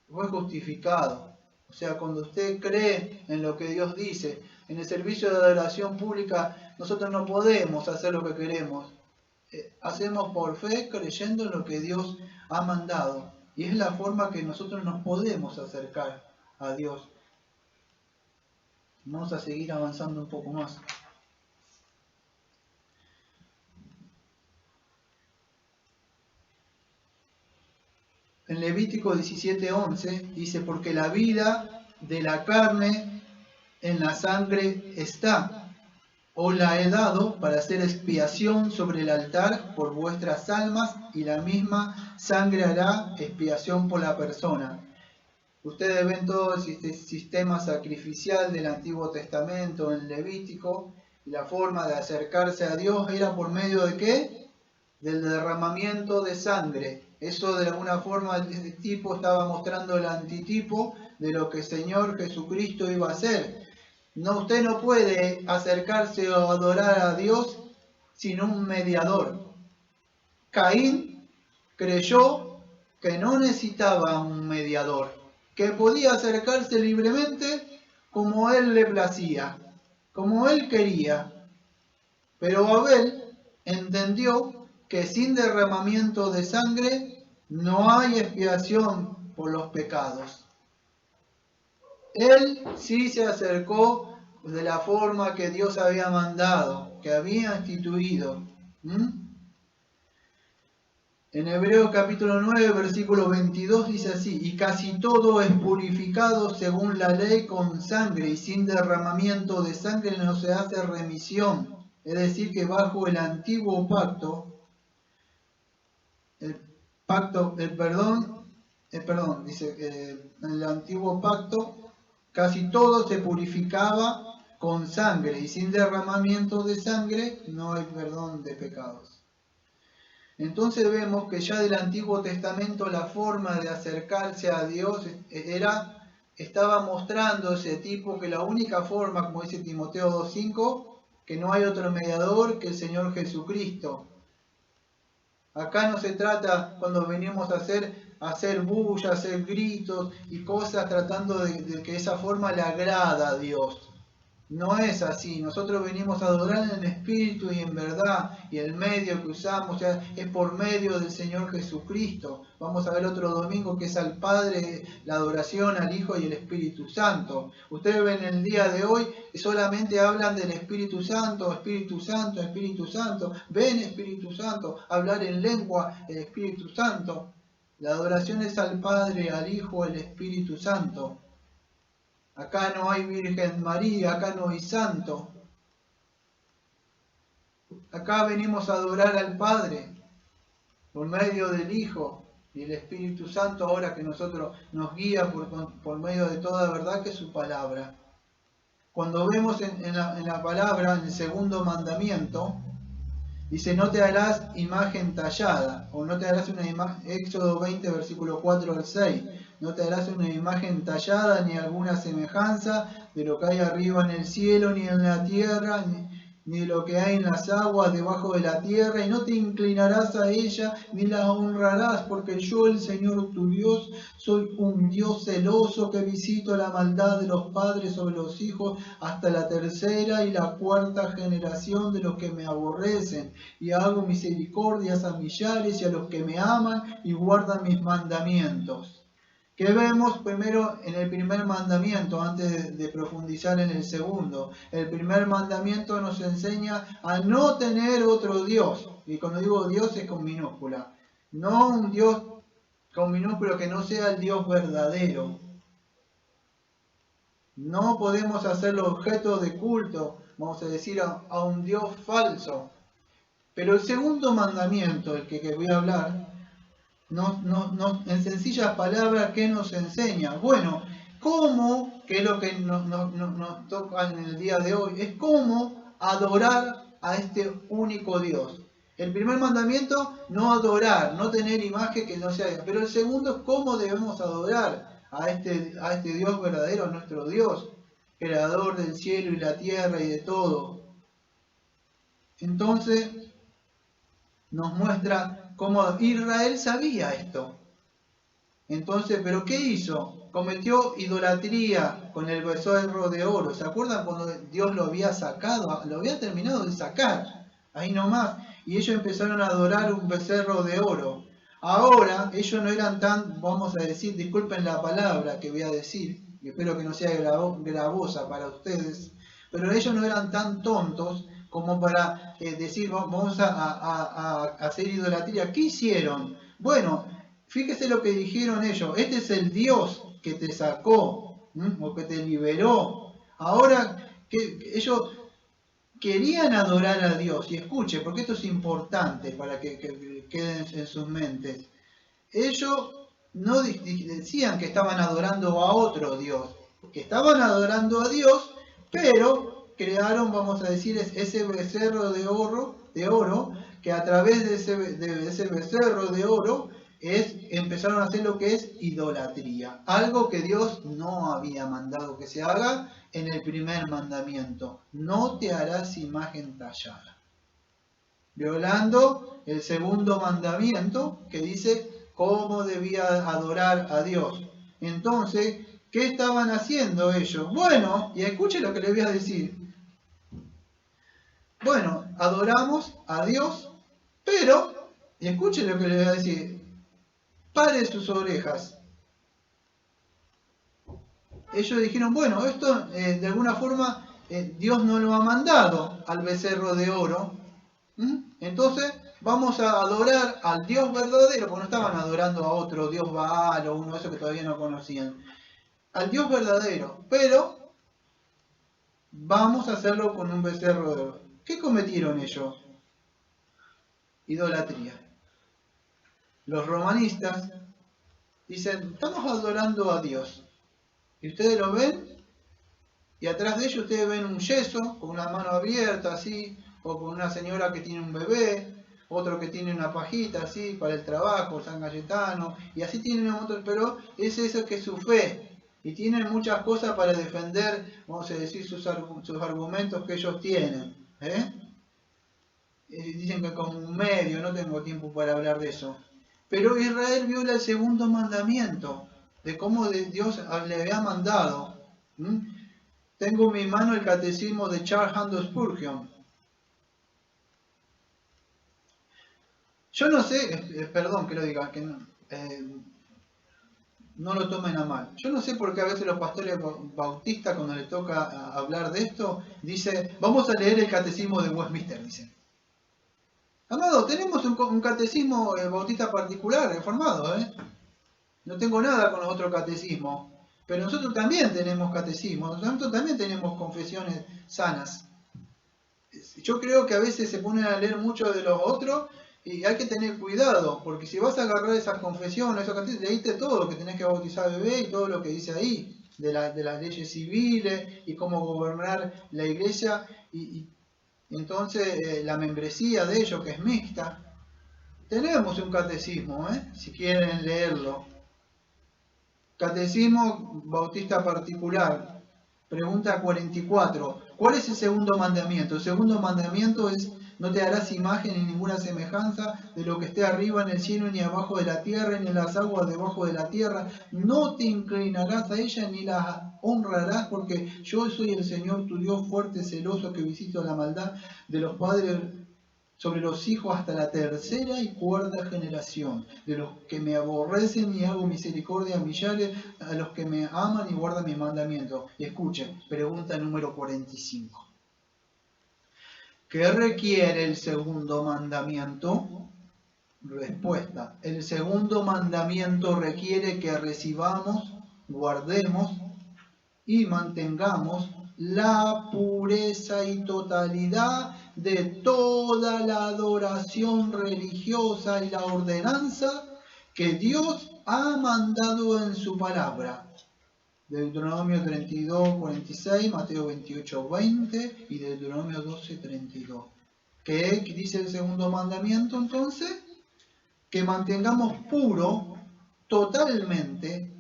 fue justificado. O sea, cuando usted cree en lo que Dios dice, en el servicio de adoración pública, nosotros no podemos hacer lo que queremos. Hacemos por fe creyendo en lo que Dios ha mandado. Y es la forma que nosotros nos podemos acercar a Dios. Vamos a seguir avanzando un poco más. En Levítico 17:11 dice, porque la vida de la carne en la sangre está, os la he dado para hacer expiación sobre el altar por vuestras almas, y la misma sangre hará expiación por la persona. Ustedes ven todo el sistema sacrificial del Antiguo Testamento en Levítico, y la forma de acercarse a Dios era por medio de ¿qué? Del derramamiento de sangre. Eso de alguna forma este tipo estaba mostrando el antitipo de lo que el Señor Jesucristo iba a hacer. No, usted no puede acercarse o adorar a Dios sin un mediador. Caín creyó que no necesitaba un mediador, que podía acercarse libremente como él le placía, como él quería. Pero Abel entendió que sin derramamiento de sangre no hay expiación por los pecados. Él sí se acercó de la forma que Dios había mandado, que había instituido. En Hebreos capítulo 9, versículo 22 dice así: y casi todo es purificado según la ley con sangre, y sin derramamiento de sangre no se hace remisión. Es decir, que bajo el antiguo pacto, en el antiguo pacto, casi todo se purificaba con sangre, y sin derramamiento de sangre no hay perdón de pecados. Entonces vemos que ya del Antiguo Testamento la forma de acercarse a Dios estaba mostrando ese tipo que la única forma, como dice Timoteo 2:5, que no hay otro mediador que el Señor Jesucristo. Acá no se trata, cuando venimos a hacer bulla, hacer gritos y cosas tratando de que esa forma le agrada a Dios. No es así. Nosotros venimos a adorar en espíritu y en verdad, y el medio que usamos es por medio del Señor Jesucristo. Vamos a ver otro domingo que es al Padre, la adoración al Hijo y el Espíritu Santo. Ustedes ven el día de hoy, solamente hablan del Espíritu Santo, Espíritu Santo, Espíritu Santo. Ven Espíritu Santo, hablar en lengua, el Espíritu Santo. La adoración es al Padre, al Hijo, al Espíritu Santo. Acá no hay Virgen María, acá no hay santo. Acá venimos a adorar al Padre por medio del Hijo y el Espíritu Santo, ahora que nosotros nos guía por medio de toda verdad, que es su palabra. Cuando vemos en la palabra, en el segundo mandamiento, dice: no te harás imagen tallada, o no te harás una imagen, Éxodo 20, versículo 4 al 6. No te harás una imagen tallada ni alguna semejanza de lo que hay arriba en el cielo, ni en la tierra, ni de lo que hay en las aguas debajo de la tierra, y no te inclinarás a ella, ni la honrarás, porque yo, el Señor tu Dios, soy un Dios celoso que visito la maldad de los padres sobre los hijos hasta la tercera y la cuarta generación de los que me aborrecen, y hago misericordias a millares y a los que me aman y guardan mis mandamientos. ¿Qué vemos primero en el primer mandamiento, antes de profundizar en el segundo? El primer mandamiento nos enseña a no tener otro Dios. Y cuando digo Dios es con minúscula. No un Dios con minúscula que no sea el Dios verdadero. No podemos hacerlo objeto de culto, vamos a decir, a un Dios falso. Pero el segundo mandamiento, el que voy a hablar, en sencillas palabras, ¿qué nos enseña? Bueno, ¿cómo? Que es lo que nos toca en el día de hoy, es cómo adorar a este único Dios. El primer mandamiento, no adorar, no tener imagen que no sea. Pero el segundo es cómo debemos adorar a este Dios verdadero, nuestro Dios, creador del cielo y la tierra y de todo. Entonces, nos muestra cómo Israel sabía esto. Entonces, ¿pero qué hizo? Cometió idolatría con el becerro de oro. ¿Se acuerdan cuando Dios lo había sacado? Lo había terminado de sacar, ahí nomás. Y ellos empezaron a adorar un becerro de oro. Ahora, ellos no eran tan, vamos a decir, disculpen la palabra que voy a decir, y espero que no sea gravosa para ustedes, pero ellos no eran tan tontos como para decir, vamos a hacer idolatría. ¿Qué hicieron? Bueno, fíjese lo que dijeron ellos: este es el Dios que te sacó, o que te liberó. Ahora, que ellos querían adorar a Dios, y escuche, porque esto es importante para que queden en sus mentes. Ellos no decían que estaban adorando a otro Dios, que estaban adorando a Dios, pero crearon, vamos a decir, ese becerro de oro, que a través de ese becerro de oro empezaron a hacer lo que es idolatría, algo que Dios no había mandado que se haga en el primer mandamiento: no te harás imagen tallada, violando el segundo mandamiento que dice cómo debía adorar a Dios. Entonces, ¿qué estaban haciendo ellos? Bueno, y escuchen lo que les voy a decir. Bueno, adoramos a Dios, pero, y escuchen lo que les voy a decir, pare sus orejas. Ellos dijeron, bueno, esto de alguna forma Dios no lo ha mandado al becerro de oro. Entonces vamos a adorar al Dios verdadero, porque no estaban adorando a otro Dios Baal o uno de esos que todavía no conocían. Al Dios verdadero, pero vamos a hacerlo con un becerro de oro. ¿Qué cometieron ellos? Idolatría. Los romanistas dicen, estamos adorando a Dios. Y ustedes lo ven, y atrás de ellos ustedes ven un yeso con una mano abierta así, o con una señora que tiene un bebé, otro que tiene una pajita así para el trabajo, San Cayetano, y así tienen un montón, pero es eso que es su fe. Y tienen muchas cosas para defender, vamos a decir, sus argumentos que ellos tienen. Dicen que como un medio, no tengo tiempo para hablar de eso. Pero Israel viola el segundo mandamiento, de cómo Dios le había mandado. Tengo en mi mano el catecismo de Charles Haddon Spurgeon. Yo no sé, perdón que lo diga, que no lo tomen a mal. Yo no sé por qué a veces los pastores bautistas, cuando les toca hablar de esto, dicen, vamos a leer el catecismo de Westminster, dicen. Amado, tenemos un catecismo bautista particular, reformado, No tengo nada con los otros catecismos. Pero nosotros también tenemos catecismo, nosotros también tenemos confesiones sanas. Yo creo que a veces se ponen a leer mucho de los otros y hay que tener cuidado, porque si vas a agarrar esas confesiones, esos catecismos, leíste todo lo que tenés que bautizar bebé y todo lo que dice ahí, de las leyes civiles y cómo gobernar la iglesia, y entonces la membresía de ellos, que es mixta. Tenemos un catecismo, si quieren leerlo. Catecismo Bautista Particular, pregunta 44. ¿Cuál es el segundo mandamiento? El segundo mandamiento es: no te harás imagen ni ninguna semejanza de lo que esté arriba en el cielo, ni abajo de la tierra, ni en las aguas debajo de la tierra. No te inclinarás a ella ni las honrarás, porque yo soy el Señor tu Dios fuerte, celoso, que visito la maldad de los padres sobre los hijos hasta la tercera y cuarta generación, de los que me aborrecen, y hago misericordia a millares, a los que me aman y guardan mis mandamientos. Y escuchen, pregunta número 45. ¿Qué requiere el segundo mandamiento? Respuesta: el segundo mandamiento requiere que recibamos, guardemos y mantengamos la pureza y totalidad de toda la adoración religiosa y la ordenanza que Dios ha mandado en su palabra. Deuteronomio 32, 46, Mateo 28, 20 y Deuteronomio 12, 32. ¿Qué dice el segundo mandamiento entonces? Que mantengamos puro totalmente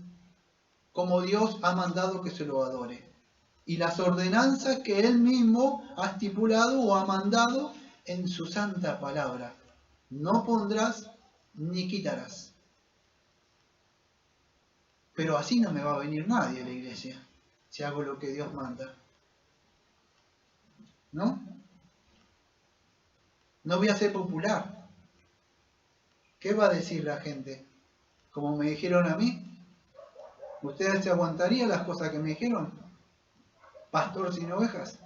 como Dios ha mandado que se lo adore. Y las ordenanzas que Él mismo ha estipulado o ha mandado en su santa palabra. No pondrás ni quitarás. Pero así no me va a venir nadie a la iglesia, si hago lo que Dios manda. ¿No? No voy a ser popular. ¿Qué va a decir la gente? Como me dijeron a mí. ¿Ustedes se aguantarían las cosas que me dijeron? Pastor sin ovejas.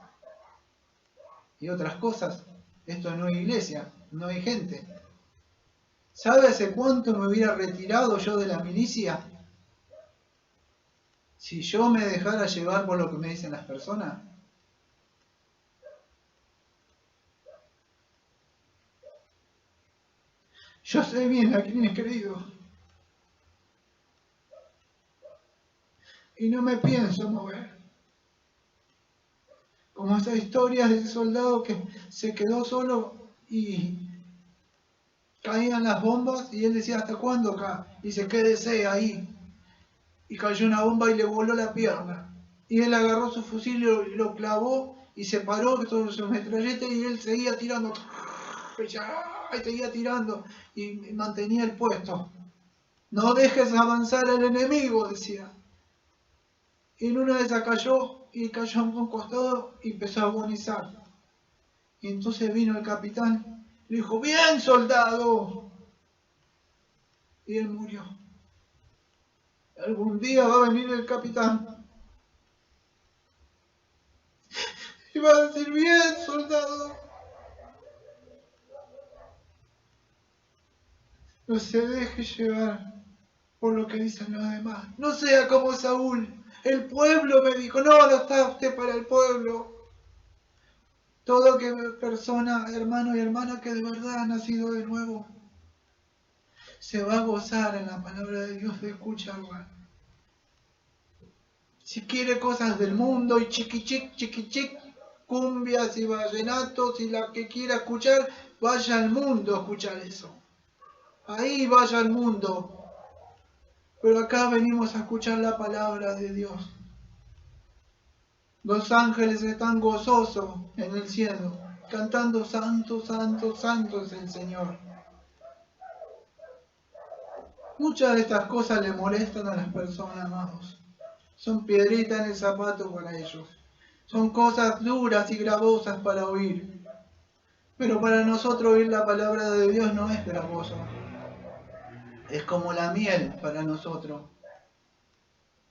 Y otras cosas. Esto no es iglesia, no hay gente. ¿Sabe hace cuánto me hubiera retirado yo de la milicia? Si yo me dejara llevar por lo que me dicen las personas. Yo sé bien a quién he creído. Y no me pienso mover. Como esa historia de ese soldado que se quedó solo y caían las bombas y él decía, ¿hasta cuándo acá? Y dice, quédese ahí. Y cayó una bomba y le voló la pierna. Y él agarró su fusil y lo clavó y se paró sobre su metralleta y él seguía tirando. Y seguía tirando y mantenía el puesto. No dejes avanzar al enemigo, decía. Y en una de esas cayó y cayó a un costado y empezó a agonizar. Y entonces vino el capitán y le dijo, bien soldado. Y él murió. Algún día va a venir el capitán Y va a decir, bien, soldado. No se deje llevar por lo que dicen los demás. No sea como Saúl. El pueblo me dijo, no está usted para el pueblo. Todo que persona, hermano y hermana que de verdad ha nacido de nuevo, se va a gozar en la palabra de Dios de escucharla. Si quiere cosas del mundo y chiqui, cumbias y vallenatos y la que quiera escuchar, vaya al mundo a escuchar eso. Ahí vaya al mundo. Pero acá venimos a escuchar la palabra de Dios. Los ángeles están gozosos en el cielo, cantando santo, santo, santo es el Señor. Muchas de estas cosas le molestan a las personas, amados. Son piedritas en el zapato para ellos. Son cosas duras y gravosas para oír. Pero para nosotros oír la palabra de Dios no es gravoso. Es como la miel para nosotros.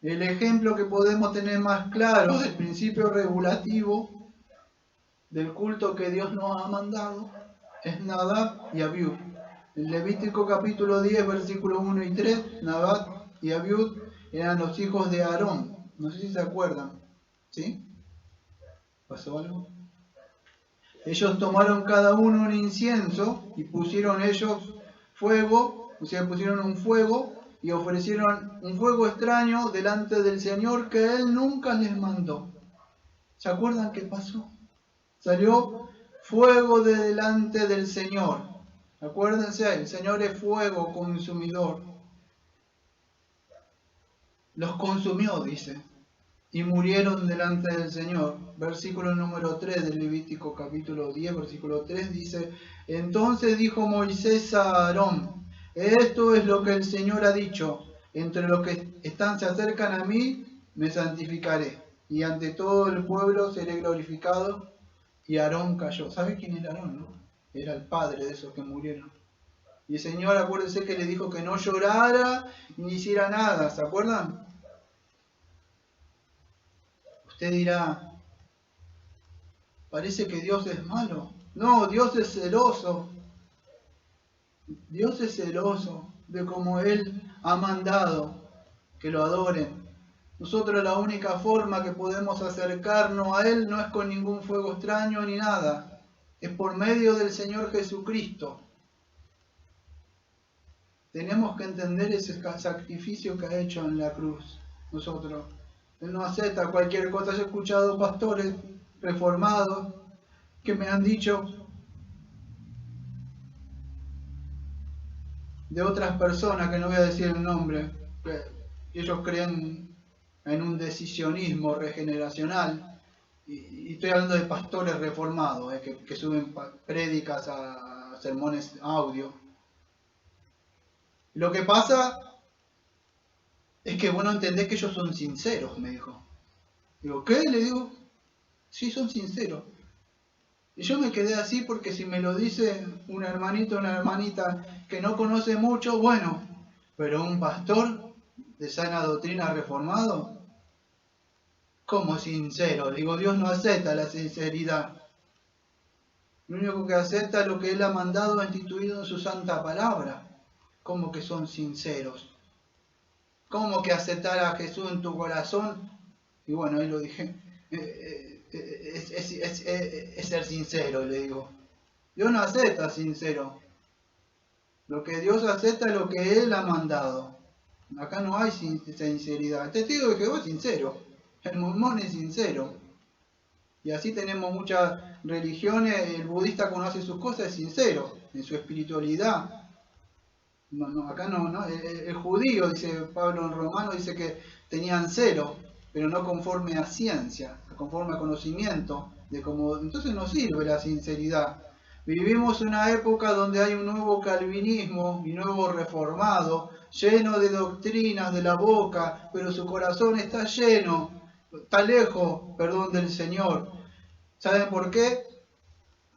El ejemplo que podemos tener más claro del principio regulativo del culto que Dios nos ha mandado es Nadab y Abiud. En Levítico capítulo 10, versículos 1 y 3, Nadab y Abiud eran los hijos de Aarón. No sé si se acuerdan. ¿Sí? ¿Pasó algo? Ellos tomaron cada uno un incienso y pusieron ellos fuego, o sea, pusieron un fuego y ofrecieron un fuego extraño delante del Señor que Él nunca les mandó. ¿Se acuerdan qué pasó? Salió fuego de delante del Señor. Acuérdense, el Señor es fuego consumidor. Los consumió, dice, y murieron delante del Señor. Versículo número 3 del Levítico capítulo 10, versículo 3 dice, entonces dijo Moisés a Aarón, esto es lo que el Señor ha dicho, entre los que se acercan a mí, me santificaré, y ante todo el pueblo seré glorificado. Y Aarón cayó. ¿Sabe quién era Aarón, no? Era el padre de esos que murieron. Y el Señor, acuérdense que le dijo que no llorara ni hiciera nada, ¿se acuerdan? Usted dirá, parece que Dios es malo. No, Dios es celoso. Dios es celoso de cómo Él ha mandado que lo adoren. Nosotros la única forma que podemos acercarnos a Él no es con ningún fuego extraño ni nada. Es por medio del Señor Jesucristo. Tenemos que entender ese sacrificio que ha hecho en la cruz. Nosotros. Él no acepta cualquier cosa. Yo he escuchado pastores reformados que me han dicho de otras personas, que no voy a decir el nombre, que ellos creen en un decisionismo regeneracional, y estoy hablando de pastores reformados, que suben prédicas a sermones audio. Lo que pasa es que vos no entendés que ellos son sinceros, me dijo. Digo, ¿qué? Le digo, sí, son sinceros. Y yo me quedé así porque si me lo dice un hermanito o una hermanita que no conoce mucho, bueno, pero un pastor de sana doctrina reformado, ¿cómo sincero? Digo, Dios no acepta la sinceridad. Lo único que acepta es lo que Él ha mandado, ha instituido en su santa palabra. ¿Cómo que son sinceros? ¿Cómo que aceptar a Jesús en tu corazón? Y bueno, ahí lo dije. Es ser sincero, le digo. Dios no acepta sincero. Lo que Dios acepta es lo que Él ha mandado. Acá no hay sinceridad. El testigo de Jehová es sincero. El mormón es sincero. Y así tenemos muchas religiones. El budista conoce sus cosas, es sincero en su espiritualidad. Acá no. El judío, dice Pablo en Romano, dice que tenían celo, pero no conforme a ciencia, conforme a conocimiento de cómo. Entonces no sirve la sinceridad. Vivimos una época donde hay un nuevo calvinismo y nuevo reformado, lleno de doctrinas de la boca, pero su corazón está lleno, está lejos, del Señor. ¿Saben por qué?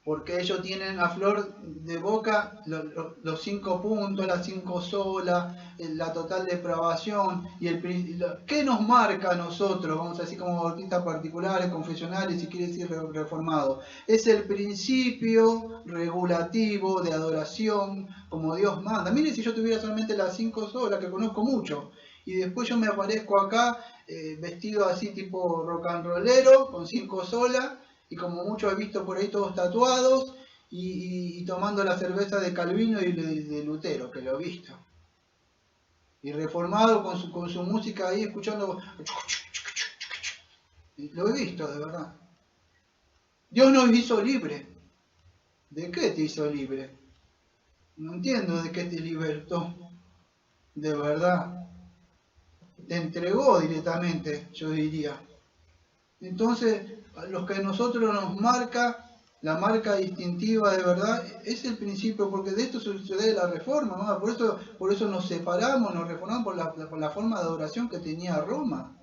porque ellos tienen a flor de boca los 5 puntos, las 5 solas, la total depravación, ¿qué nos marca a nosotros? Vamos a decir como bautistas particulares, confesionales, si quiere decir reformados. Es el principio regulativo de adoración como Dios manda. Mire, si yo tuviera solamente las 5 solas, que conozco mucho, y después yo me aparezco acá vestido así tipo rock and rollero, con 5 solas, y como muchos he visto por ahí todos tatuados y tomando la cerveza de Calvino y de Lutero, que lo he visto. Y reformado con su música ahí, escuchando. Lo he visto, de verdad. Dios nos hizo libre. ¿De qué te hizo libre? No entiendo de qué te libertó. De verdad. Te entregó directamente, yo diría. Entonces, lo que a nosotros nos marca, la marca distintiva de verdad, es el principio, porque de esto sucede la reforma, ¿no? Por eso nos separamos, nos reformamos por la forma de adoración que tenía Roma.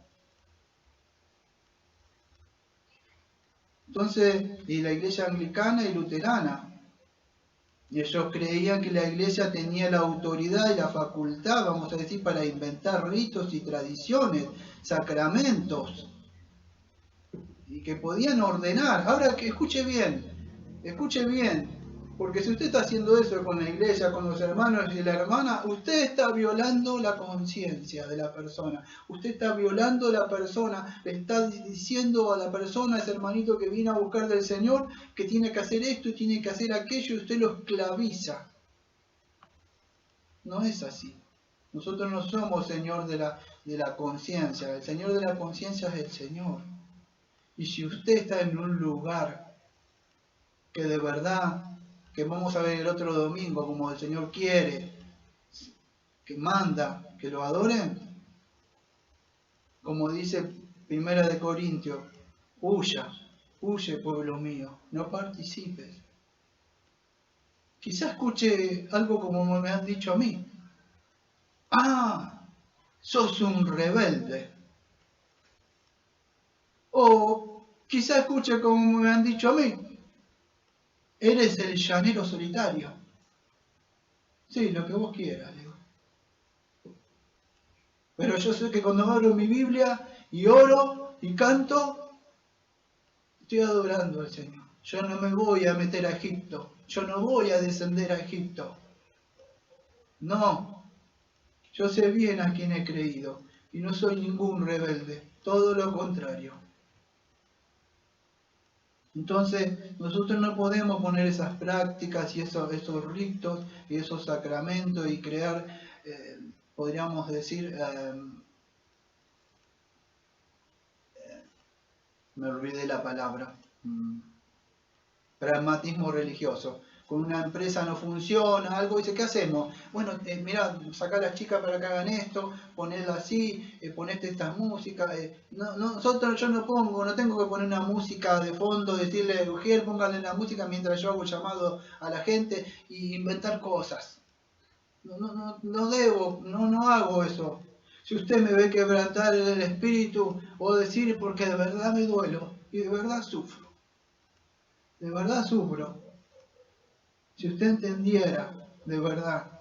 Entonces, y la iglesia anglicana y luterana, y ellos creían que la iglesia tenía la autoridad y la facultad, vamos a decir, para inventar ritos y tradiciones, sacramentos, y que podían ordenar. Ahora que escuche bien, porque si usted está haciendo eso con la iglesia, con los hermanos y la hermana, usted está violando la conciencia de la persona. Usted está violando la persona, le está diciendo a la persona, a ese hermanito que viene a buscar del Señor, que tiene que hacer esto y tiene que hacer aquello, y usted lo esclaviza. No es así. Nosotros no somos Señor de la conciencia. El Señor de la conciencia es el Señor. Y si usted está en un lugar que de verdad, que vamos a ver el otro domingo, como el Señor quiere, que manda, que lo adoren, como dice Primera de Corintios, huye pueblo mío, no participes. Quizá escuche algo como me han dicho a mí. Sos un rebelde. O quizá escuche como me han dicho a mí, eres el llanero solitario. Sí, lo que vos quieras, digo. Pero yo sé que cuando abro mi Biblia y oro y canto, estoy adorando al Señor. Yo no me voy a meter a Egipto. Yo no voy a descender a Egipto. No. Yo sé bien a quién he creído. Y no soy ningún rebelde. Todo lo contrario. Entonces, nosotros no podemos poner esas prácticas y esos ritos y esos sacramentos y crear, podríamos decir, me olvidé la palabra, pragmatismo religioso. Con una empresa no funciona, algo, dice, ¿qué hacemos? Bueno, mirá, sacar a las chicas para que hagan esto, ponerla así, ponerte estas músicas. Yo no tengo que poner una música de fondo, decirle, Ujiel, póngale la música mientras yo hago llamado a la gente y inventar cosas. No hago eso. Si usted me ve quebrantar el espíritu o decir porque de verdad me duelo y de verdad sufro. De verdad sufro. Si usted entendiera, de verdad.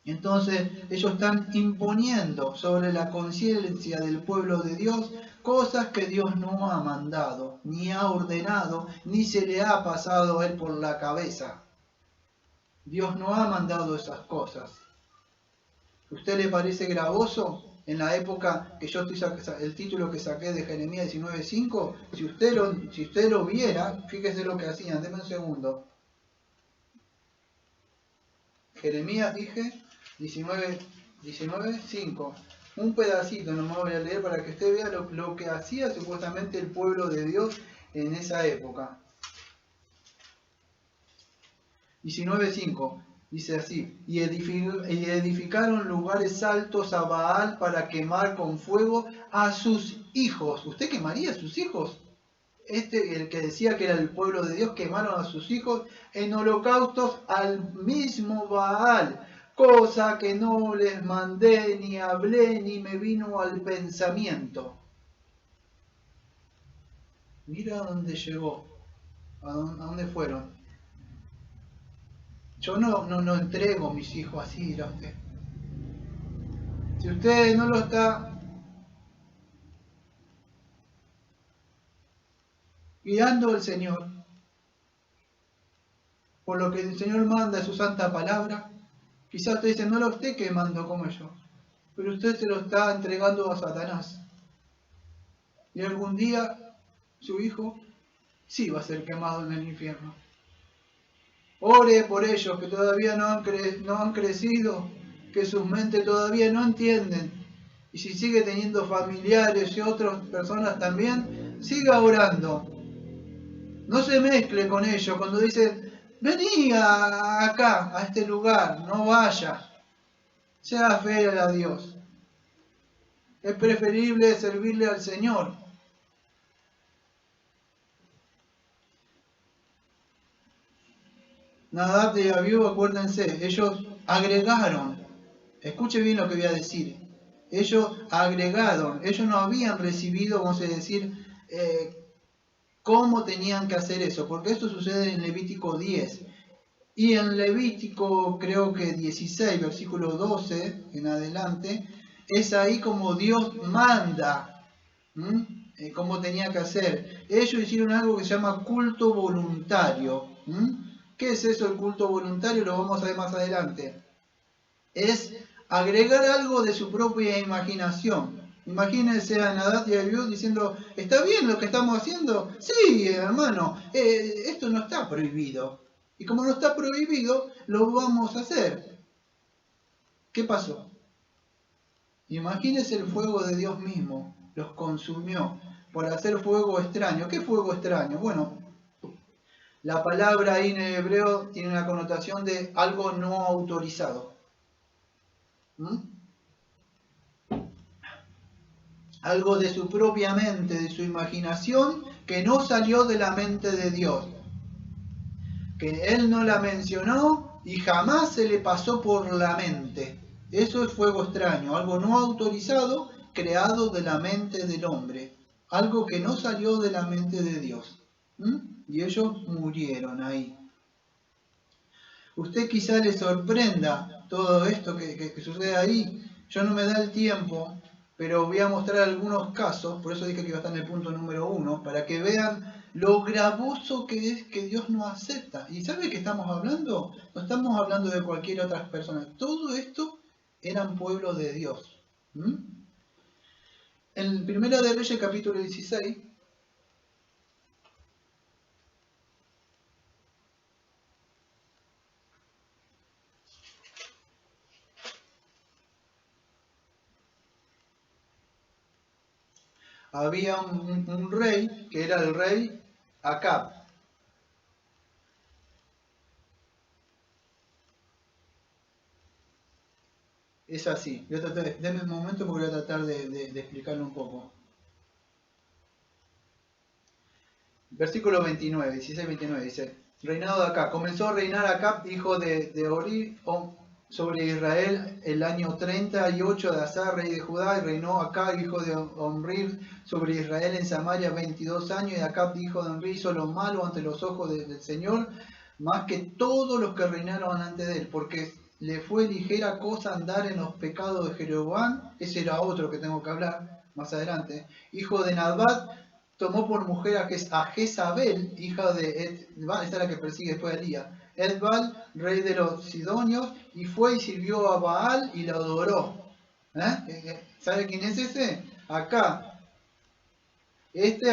Entonces ellos están imponiendo sobre la conciencia del pueblo de Dios cosas que Dios no ha mandado, ni ha ordenado, ni se le ha pasado a él por la cabeza. Dios no ha mandado esas cosas. ¿Usted le parece gravoso? En la época que yo estoy el título que saqué de Jeremías 19:5, si usted lo viera, fíjese lo que hacían, déme un segundo. Jeremías, dije, 19:5. Un pedacito, no me voy a leer para que usted vea lo que hacía supuestamente el pueblo de Dios en esa época. 19:5. Dice así, y edificaron lugares altos a Baal para quemar con fuego a sus hijos. ¿Usted quemaría a sus hijos? El que decía que era el pueblo de Dios, quemaron a sus hijos en holocaustos al mismo Baal, cosa que no les mandé ni hablé ni me vino al pensamiento. Mira dónde llegó. ¿A dónde fueron? Yo no entrego mis hijos así, dirá usted. Si usted no lo está guiando el Señor, por lo que el Señor manda en su santa palabra, quizás usted dice, no lo esté quemando como yo, pero usted se lo está entregando a Satanás. Y algún día su hijo sí va a ser quemado en el infierno. Ore por ellos que todavía no han crecido, que sus mentes todavía no entienden. Y si sigue teniendo familiares y otras personas también, siga orando. No se mezcle con ellos cuando dicen, vení acá, a este lugar, no vaya. Sea fiel a Dios. Es preferible servirle al Señor. Nadab y Abiú, acuérdense, ellos agregaron, escuche bien lo que voy a decir, ellos agregaron, ellos no habían recibido, vamos a decir, cómo tenían que hacer eso, porque esto sucede en Levítico 10. Y en Levítico, creo que 16, versículo 12 en adelante, es ahí como Dios manda cómo tenía que hacer. Ellos hicieron algo que se llama culto voluntario. ¿Qué es eso el culto voluntario? Lo vamos a ver más adelante. Es agregar algo de su propia imaginación. Imagínense a Nadab y a Abiú diciendo, ¿está bien lo que estamos haciendo? Sí, hermano, esto no está prohibido. Y como no está prohibido, lo vamos a hacer. ¿Qué pasó? Imagínense el fuego de Dios mismo, los consumió por hacer fuego extraño. ¿Qué fuego extraño? Bueno, la palabra ahí en el hebreo tiene una connotación de algo no autorizado. Algo de su propia mente, de su imaginación, que no salió de la mente de Dios. Que Él no la mencionó y jamás se le pasó por la mente. Eso es fuego extraño, algo no autorizado, creado de la mente del hombre. Algo que no salió de la mente de Dios. Y ellos murieron ahí. Usted quizá le sorprenda todo esto que sucede ahí. Yo no me da el tiempo, pero voy a mostrar algunos casos, por eso dije que iba a estar en el punto número 1, para que vean lo gravoso que es que Dios no acepta. ¿Y sabe de qué estamos hablando? No estamos hablando de cualquier otra persona. Todo esto eran pueblos de Dios. En Primera de Reyes, capítulo 16, había un rey que era el rey Acab. Es así. Voy a tratar denme un momento porque voy a tratar de explicarlo un poco. Versículo 29, 16-29 dice, reinado de Acab. Comenzó a reinar Acab, hijo de Ori, sobre Israel el año 38 de Asa, rey de Judá, y reinó Acab, hijo de Omri, sobre Israel en Samaria 22 años, y Acab, hijo de Omri, hizo lo malo ante los ojos del Señor, más que todos los que reinaron antes de él, porque le fue ligera cosa andar en los pecados de Jeroboam, ese era otro que tengo que hablar más adelante, hijo de Nabat, tomó por mujer a Jezabel, hija de Edbal, esta es la que persigue después de Elías, Edbal, rey de los Sidonios, y fue y sirvió a Baal y lo adoró. ¿Sabe quién es ese? Acá.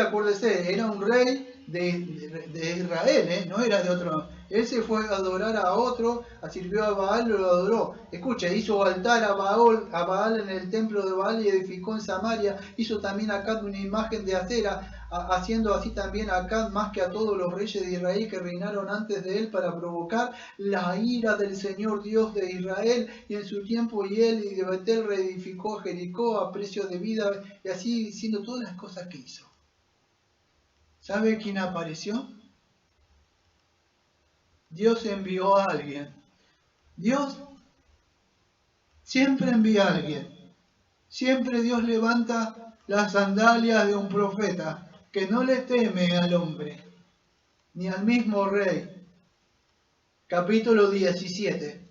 Acuérdese, era un rey de Israel, no era de otro. Él se fue a adorar a otro, sirvió a Baal y lo adoró. Escucha, hizo altar a Baal en el templo de Baal y edificó en Samaria. Hizo también acá una imagen de acera, haciendo así también acá más que a todos los reyes de Israel que reinaron antes de él para provocar la ira del Señor Dios de Israel. Y en su tiempo y de Betel reedificó Jericó a precio de vida, y así diciendo todas las cosas que hizo. ¿Sabe quién apareció? Dios envió a alguien. Dios siempre envía a alguien. Siempre Dios levanta las sandalias de un profeta que no le teme al hombre. ni al mismo rey. Capítulo 17.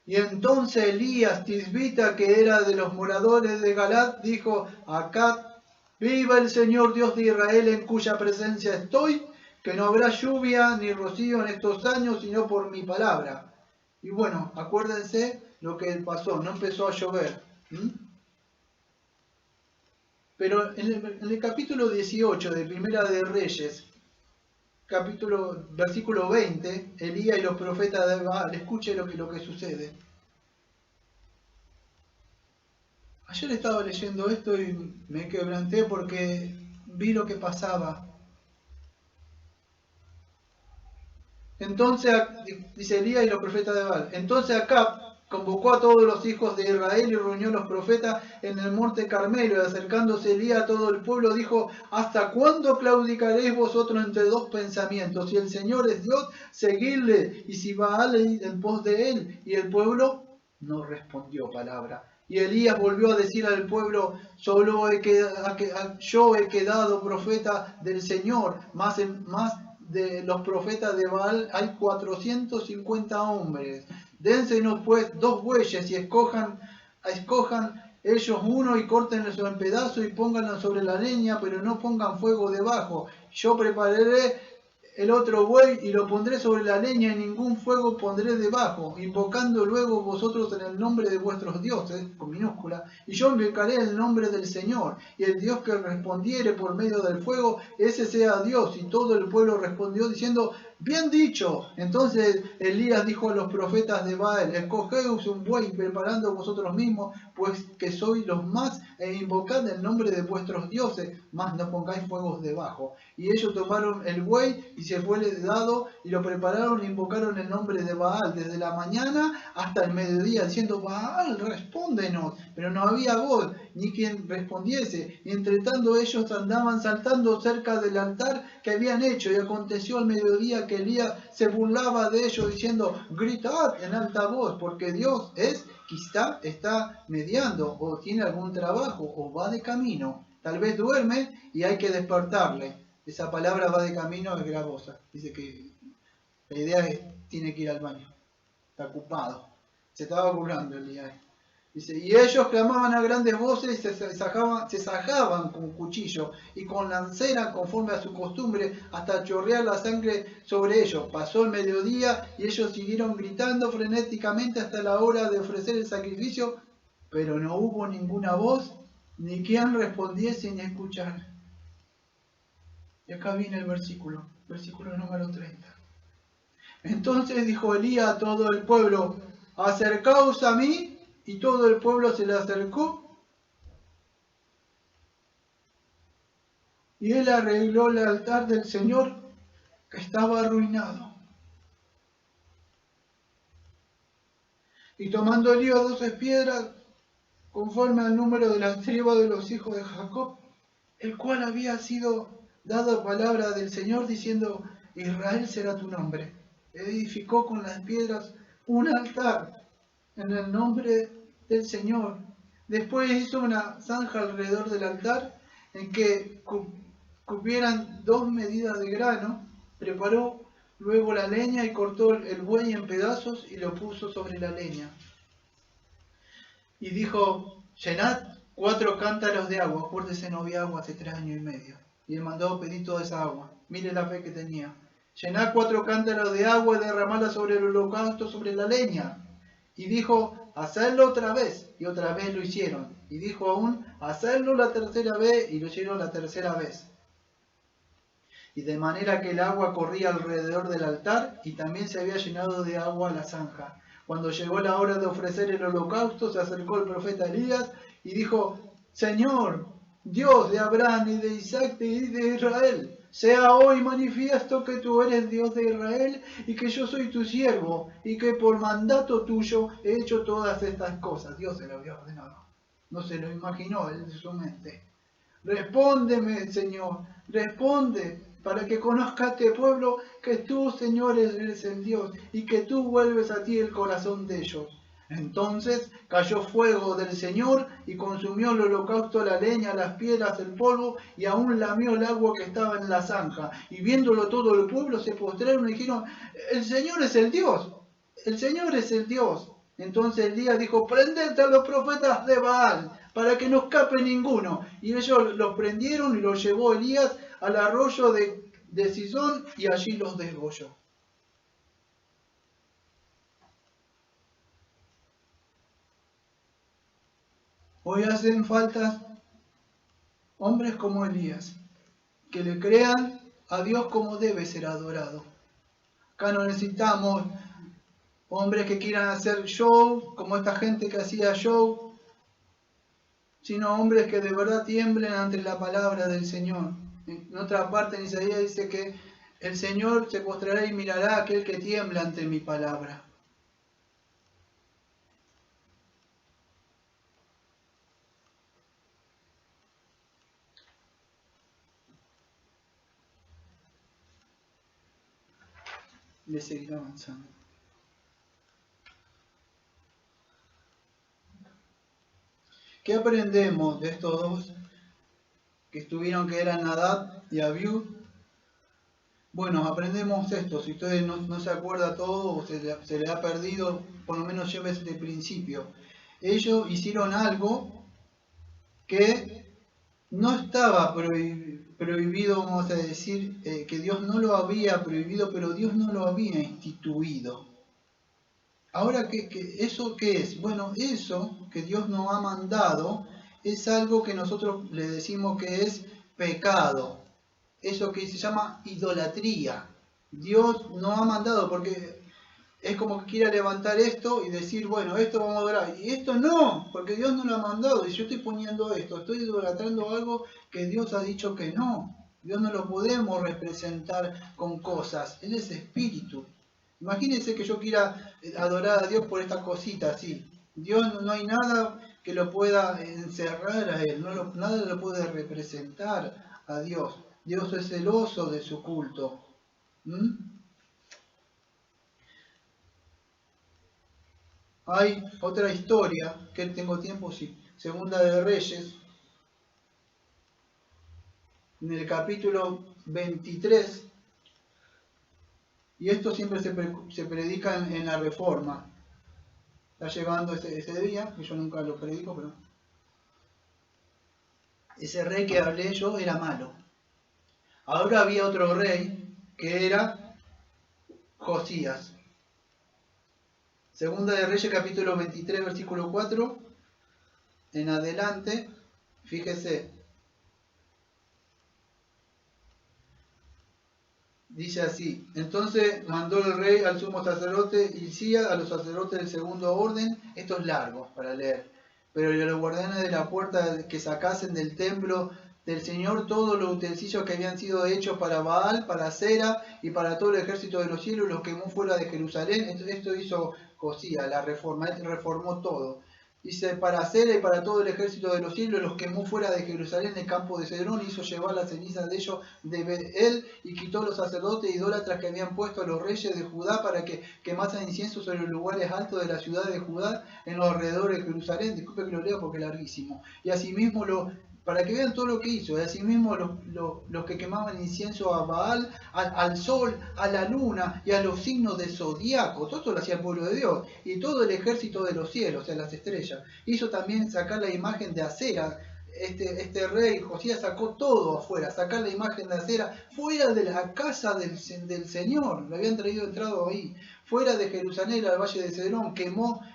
Y entonces Elías Tisbita, que era de los moradores de Galat, dijo a Acab: viva el Señor Dios de Israel, en cuya presencia estoy, que no habrá lluvia ni rocío en estos años, sino por mi palabra. Y bueno, acuérdense lo que pasó, no empezó a llover. Pero en el capítulo 18 de Primera de Reyes, versículo 20, Elías y los profetas de Baal, escuchen lo que sucede. Ayer estaba leyendo esto y me quebranté porque vi lo que pasaba. Entonces, dice Elías y los profetas de Baal, entonces Acab convocó a todos los hijos de Israel y reunió a los profetas en el monte Carmelo, y acercándose Elías a todo el pueblo dijo: ¿hasta cuándo claudicaréis vosotros entre dos pensamientos? Si el Señor es Dios, seguidle, y si Baal en pos de él. Y el pueblo no respondió palabra. Y Elías volvió a decir al pueblo: yo he quedado profeta del Señor, más de los profetas de Baal hay 450 hombres. Dénsenos pues 2 bueyes y escojan ellos uno y córtenlo en pedazos y pónganlo sobre la leña, pero no pongan fuego debajo. Yo prepararé el otro buey y lo pondré sobre la leña, y ningún fuego pondré debajo, invocando luego vosotros en el nombre de vuestros dioses, con minúscula, y yo invocaré el nombre del Señor, y el Dios que respondiere por medio del fuego, ese sea Dios. Y todo el pueblo respondió diciendo: bien dicho. Entonces Elías dijo a los profetas de Baal: escogeos un buey, preparando vosotros mismos, pues que sois los más, e invocad el nombre de vuestros dioses, mas no pongáis fuegos debajo. Y ellos tomaron el buey, y se fue dado, y lo prepararon, e invocaron el nombre de Baal desde la mañana hasta el mediodía, diciendo: Baal, respóndenos. Pero no había voz, ni quien respondiese. Y entre tanto ellos andaban saltando cerca del altar que habían hecho. Y aconteció al mediodía que Elías se burlaba de ellos, diciendo: gritad en alta voz, porque Dios quizá está mediando, o tiene algún trabajo, o va de camino. Tal vez duerme y hay que despertarle. Esa palabra "va de camino" es gravosa. Dice que la idea es: tiene que ir al baño. Está ocupado. Se estaba burlando Elías. Dice: y ellos clamaban a grandes voces y se sajaban con cuchillo y con lancera conforme a su costumbre, hasta chorrear la sangre sobre ellos. Pasó el mediodía y ellos siguieron gritando frenéticamente hasta la hora de ofrecer el sacrificio, pero no hubo ninguna voz, ni quien respondiese ni escuchar. Y acá viene el versículo número 30. Entonces dijo Elías a todo el pueblo: acercaos a mí. Y todo el pueblo se le acercó, y él arregló el altar del Señor, que estaba arruinado. Y tomando Elías 12 piedras, conforme al número de las tribus de los hijos de Jacob, el cual había sido dado palabra del Señor, diciendo: Israel será tu nombre. Edificó con las piedras un altar en el nombre del Señor. Después hizo una zanja alrededor del altar, en que cupieran 2 medidas de grano. Preparó luego la leña y cortó el buey en pedazos y lo puso sobre la leña. Y dijo: llenad 4 cántaros de agua. Acuérdese, no había agua hace 3 años y medio. Y le mandó a pedir toda esa agua. Mire la fe que tenía. Llenad 4 cántaros de agua y derramadla sobre el holocausto, sobre la leña. Y dijo: hacedlo otra vez. Y otra vez lo hicieron. Y dijo aún: hacedlo la tercera vez. Y lo hicieron la tercera vez. Y de manera que el agua corría alrededor del altar, y también se había llenado de agua la zanja. Cuando llegó la hora de ofrecer el holocausto, se acercó el profeta Elías y dijo: Señor, Dios de Abraham y de Isaac y de Israel, sea hoy manifiesto que tú eres Dios de Israel, y que yo soy tu siervo, y que por mandato tuyo he hecho todas estas cosas. Dios se lo había ordenado, no se lo imaginó en su mente. Respóndeme, Señor, responde, para que conozca este pueblo que tú, Señor, eres el Dios, y que tú vuelves a ti el corazón de ellos. Entonces cayó fuego del Señor y consumió el holocausto, la leña, las piedras, el polvo y aún lamió el agua que estaba en la zanja. Y viéndolo todo el pueblo se postraron y dijeron, el Señor es el Dios, el Señor es el Dios. Entonces Elías dijo, prended a los profetas de Baal para que no escape ninguno. Y ellos los prendieron y los llevó Elías al arroyo de Sison y allí los desgolló. Hoy hacen falta hombres como Elías, que le crean a Dios como debe ser adorado. Acá no necesitamos hombres que quieran hacer show, como esta gente que hacía show, sino hombres que de verdad tiemblen ante la palabra del Señor. En otra parte en Isaías dice que el Señor se postrará y mirará a aquel que tiembla ante mi palabra. Le seguirá avanzando. ¿Qué aprendemos de estos dos que estuvieron, que eran Nadab y Abiú? Bueno, aprendemos esto. Si ustedes no se acuerda todo o se le ha perdido, por lo menos llévese de principio. Ellos hicieron algo que no estaba prohibido, vamos a decir, que Dios no lo había prohibido, pero Dios no lo había instituido. Ahora, ¿eso qué es? Bueno, eso que Dios nos ha mandado es algo que nosotros le decimos que es pecado. Eso que se llama idolatría. Dios nos ha mandado, porque es como que quiera levantar esto y decir, bueno, esto vamos a adorar. Y esto no, porque Dios no lo ha mandado. Y yo estoy poniendo esto, estoy idolatrando algo que Dios ha dicho que no. Dios no lo podemos representar con cosas. Él es espíritu. Imagínense que yo quiera adorar a Dios por esta cosita así. Dios no hay nada que lo pueda encerrar a Él, nada lo puede representar a Dios. Dios es celoso de su culto. Hay otra historia, que tengo tiempo, sí. Segunda de Reyes, en el capítulo 23. Y esto siempre se predica en la Reforma. Está llegando ese día, que yo nunca lo predico, pero ese rey que hablé yo era malo. Ahora había otro rey que era Josías. Segunda de Reyes, capítulo 23, versículo 4, en adelante, fíjese. Dice así: entonces mandó el rey al sumo sacerdote Hilcías, a los sacerdotes del segundo orden, esto es largo para leer, pero a los guardianes de la puerta que sacasen del templo del Señor todos los utensilios que habían sido hechos para Baal, para Acera y para todo el ejército de los cielos, los quemó fuera de Jerusalén. Esto hizo Josías, la reforma, él reformó todo. Dice, para Acera y para todo el ejército de los cielos los quemó fuera de Jerusalén, el campo de Cedrón, hizo llevar las cenizas de ellos de él y quitó los sacerdotes idólatras que habían puesto a los reyes de Judá para que quemasen incienso sobre los lugares altos de la ciudad de Judá en los alrededores de Jerusalén. Disculpe que lo lea porque es larguísimo. Y asimismo para que vean todo lo que hizo, y asimismo los que quemaban incienso a Baal, al sol, a la luna y a los signos de zodiaco, todo esto lo hacía el pueblo de Dios, y todo el ejército de los cielos, o sea, las estrellas. Hizo también sacar la imagen de Acera. Este rey Josías sacó todo afuera, sacar la imagen de Acera fuera de la casa del Señor, lo habían entrado ahí, fuera de Jerusalén al valle de Cedrón, quemó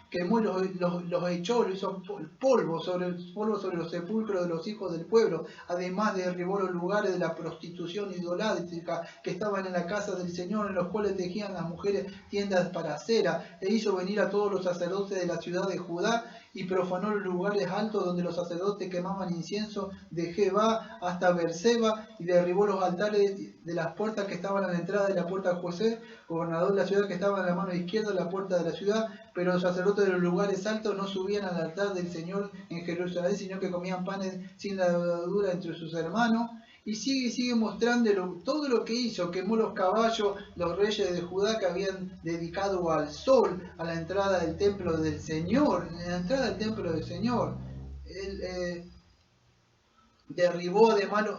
los echó, lo hizo polvo sobre los sepulcros de los hijos del pueblo, además derribó los lugares de la prostitución idolátrica que estaban en la casa del Señor, en los cuales tejían las mujeres tiendas para Acera, e hizo venir a todos los sacerdotes de la ciudad de Judá y profanó los lugares altos donde los sacerdotes quemaban incienso de Jebá hasta Berseba, y derribó los altares de las puertas que estaban a la entrada de la puerta de José, gobernador de la ciudad, que estaba en la mano izquierda de la puerta de la ciudad. Pero los sacerdotes de los lugares altos no subían al altar del Señor en Jerusalén, sino que comían panes sin levadura entre sus hermanos. y sigue mostrando todo lo que hizo. Quemó los caballos, los reyes de Judá que habían dedicado al sol, a la entrada del templo del Señor, en la entrada del templo del Señor. Él derribó de mano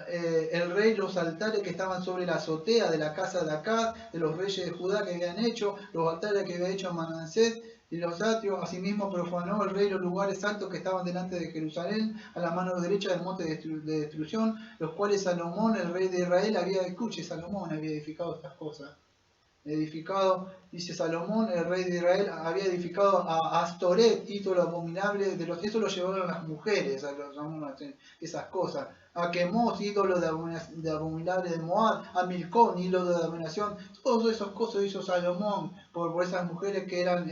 el rey los altares que estaban sobre la azotea de la casa de Acaz, de los reyes de Judá que habían hecho, los altares que había hecho Manasés y los atrios. Asimismo profanó el rey los lugares altos que estaban delante de Jerusalén, a la mano derecha del monte de destrucción, los cuales Salomón, el rey de Israel, Salomón había edificado estas cosas. Dice Salomón, el rey de Israel, había edificado a Astoret, ídolo abominable, eso lo llevaron las mujeres, esas cosas, a Quemos, ídolo de abominable de Moab, a Milcón, ídolo de abominación. Todas esas cosas hizo Salomón por esas mujeres que eran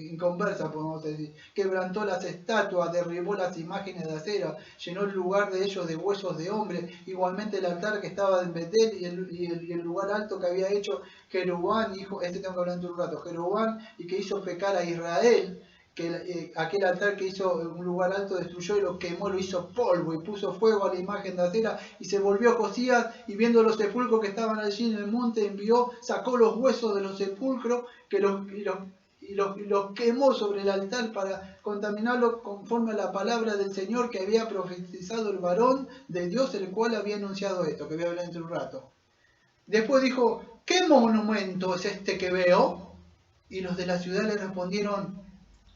inconversas, podemos decir. Quebrantó las estatuas, derribó las imágenes de acera, llenó el lugar de ellos de huesos de hombre. Igualmente el altar que estaba en Betel y el lugar alto que había hecho Jeroboam, tengo que hablar en un rato, Jeroboam, y que hizo pecar a Israel, que aquel altar que hizo un lugar alto destruyó y lo quemó, lo hizo polvo y puso fuego a la imagen de acera, y se volvió Josías y viendo los sepulcros que estaban allí en el monte, sacó los huesos de los sepulcros y los quemó sobre el altar para contaminarlo conforme a la palabra del Señor que había profetizado el varón de Dios, el cual había anunciado esto, que voy a hablar dentro de un rato. Después dijo: ¿qué monumento es este que veo? Y los de la ciudad le respondieron: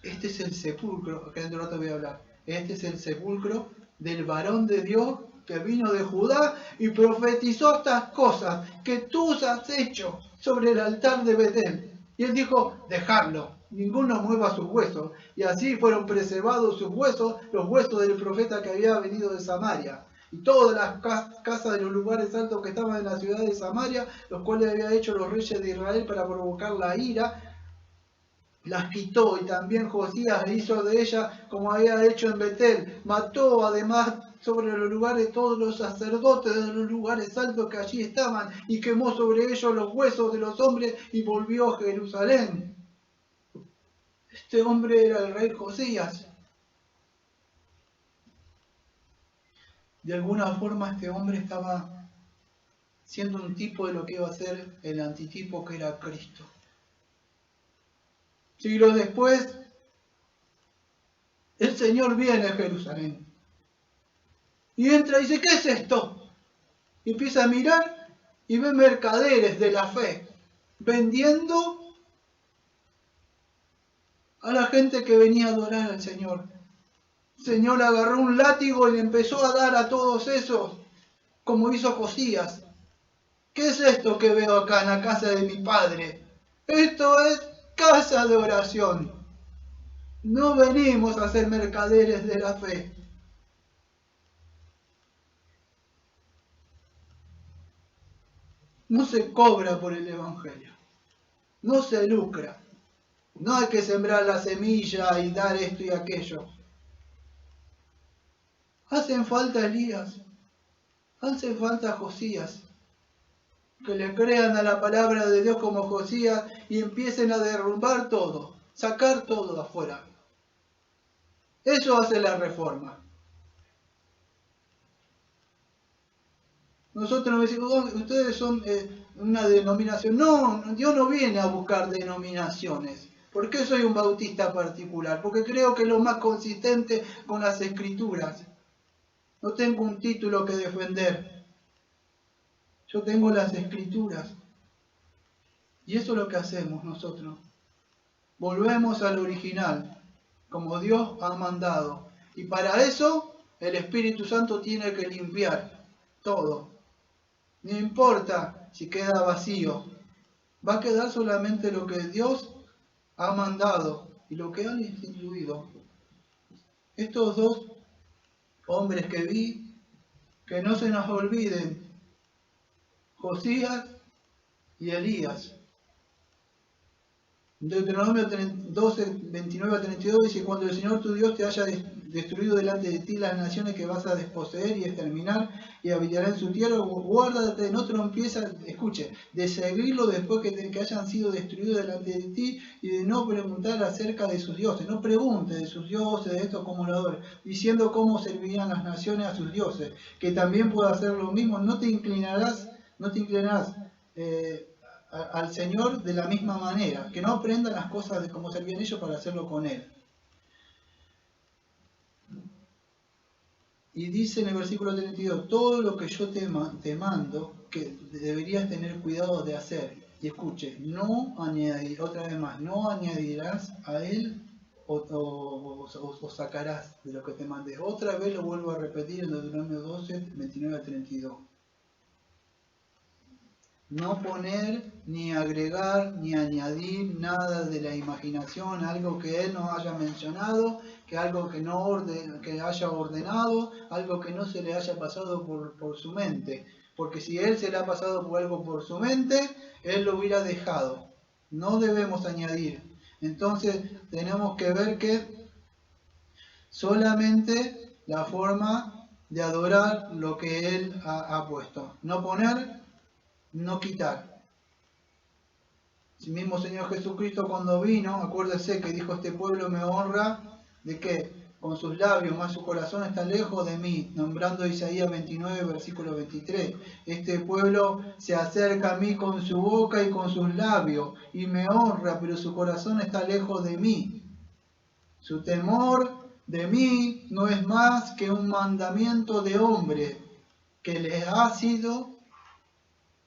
este es el sepulcro, que dentro de rato voy a hablar, este es el sepulcro del varón de Dios que vino de Judá y profetizó estas cosas que tú has hecho sobre el altar de Betel. Y él dijo: dejadlo, ninguno mueva sus huesos. Y así fueron preservados sus huesos, los huesos del profeta que había venido de Samaria. Y todas las casas de los lugares altos que estaban en la ciudad de Samaria, los cuales había hecho los reyes de Israel para provocar la ira, las quitó, y también Josías hizo de ella como había hecho en Betel. Mató además sobre los lugares todos los sacerdotes de los lugares altos que allí estaban, y quemó sobre ellos los huesos de los hombres, y volvió a Jerusalén. Este hombre era el rey Josías. De alguna forma este hombre estaba siendo un tipo de lo que iba a ser el antitipo, que era Cristo. Siglos después, el Señor viene a Jerusalén y entra y dice: ¿qué es esto? Y empieza a mirar y ve mercaderes de la fe vendiendo a la gente que venía a adorar al Señor. El Señor agarró un látigo y le empezó a dar a todos esos, como hizo Josías. ¿Qué es esto que veo acá en la casa de mi padre? Esto es casa de oración. No venimos a ser mercaderes de la fe. No se cobra por el Evangelio. No se lucra. No hay que sembrar la semilla y dar esto y aquello. Hacen falta Elías. Hacen falta Josías. Que le crean a la palabra de Dios como Josías y empiecen a derrumbar todo. Sacar todo de afuera. Eso hace la reforma. Nosotros nos decimos: ustedes son una denominación. No, Dios no viene a buscar denominaciones. ¿Por qué soy un bautista particular? Porque creo que es lo más consistente con las Escrituras. No tengo un título que defender. Yo tengo las Escrituras. Y eso es lo que hacemos nosotros. Volvemos al original, como Dios ha mandado. Y para eso el Espíritu Santo tiene que limpiar todo. No importa si queda vacío. Va a quedar solamente lo que Dios ha mandado y lo que han instituido. Estos dos hombres que vi, que no se nos olviden: Josías y Elías. Deuteronomio 12, 29 a 32 dice: cuando el Señor tu Dios te haya destruido delante de ti las naciones que vas a desposeer y exterminar, y habitarán en su tierra. Guárdate, no trompiezas, escuche, de seguirlo después que hayan sido destruidos delante de ti, y de no preguntar acerca de sus dioses. No preguntes de sus dioses, de estos como lo adoran, diciendo cómo servirían las naciones a sus dioses, que también pueda hacer lo mismo. No te inclinarás al Señor de la misma manera, que no aprendan las cosas de cómo servían ellos para hacerlo con Él. Y dice en el versículo 32, todo lo que yo te mando, que deberías tener cuidado de hacer. Y escuche, no añadir, otra vez más, no añadirás a Él o sacarás de lo que te mandé. Otra vez lo vuelvo a repetir en Deuteronomio 12, 29 a 32. No poner, ni agregar, ni añadir nada de la imaginación, algo que Él no haya mencionado, que algo que que haya ordenado, algo que no se le haya pasado por su mente. Porque si Él se le ha pasado por algo por su mente, Él lo hubiera dejado. No debemos añadir. Entonces tenemos que ver que solamente la forma de adorar lo que Él ha puesto. No poner, no quitar. El mismo Señor Jesucristo cuando vino, acuérdese que dijo, este pueblo me honra, ¿de qué? Con sus labios, más su corazón está lejos de mí, nombrando Isaías 29, versículo 23. Este pueblo se acerca a mí con su boca y con sus labios, y me honra, pero su corazón está lejos de mí. Su temor de mí no es más que un mandamiento de hombre que les ha sido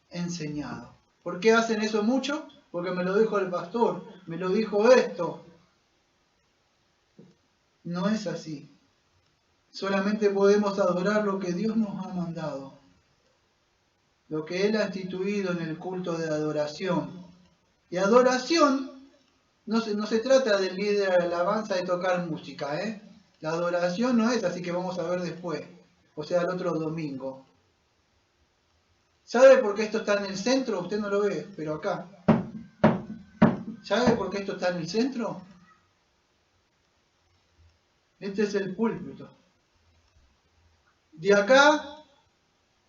enseñado. ¿Por qué hacen eso mucho? Porque me lo dijo el pastor, me lo dijo esto. No es así. Solamente podemos adorar lo que Dios nos ha mandado, lo que Él ha instituido en el culto de adoración. Y adoración no se trata del líder de alabanza de tocar música, ¿eh? La adoración no es así, que vamos a ver después, o sea, el otro domingo. ¿Sabe por qué esto está en el centro? Usted no lo ve, pero acá. ¿Sabe por qué esto está en el centro? Este es el púlpito. De acá,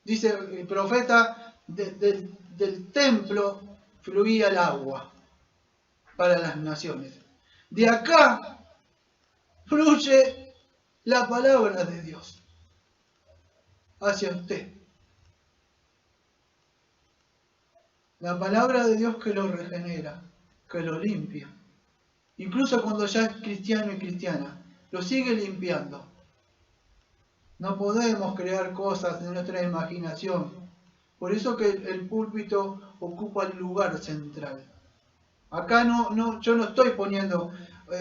dice el profeta, del templo fluía el agua para las naciones. De acá fluye la palabra de Dios hacia usted. La palabra de Dios que lo regenera, que lo limpia. Incluso cuando ya es cristiano y cristiana, lo sigue limpiando. No podemos crear cosas de nuestra imaginación. Por eso que el púlpito ocupa el lugar central. Acá yo no estoy poniendo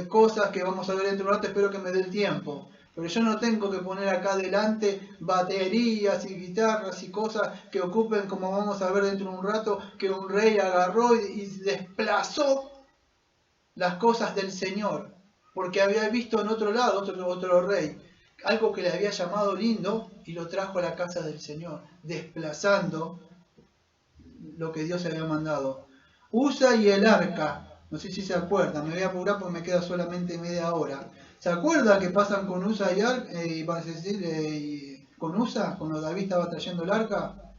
cosas que vamos a ver dentro de un rato, espero que me dé el tiempo. Pero yo no tengo que poner acá adelante baterías y guitarras y cosas que ocupen, como vamos a ver dentro de un rato, que un rey agarró y desplazó las cosas del Señor. Porque había visto en otro lado, otro rey, algo que le había llamado lindo y lo trajo a la casa del Señor, desplazando lo que Dios había mandado. Usa y el arca, no sé si se acuerdan, me voy a apurar porque me queda solamente media hora. ¿Se acuerdan que pasan con Usa con Usa, cuando David estaba trayendo el arca?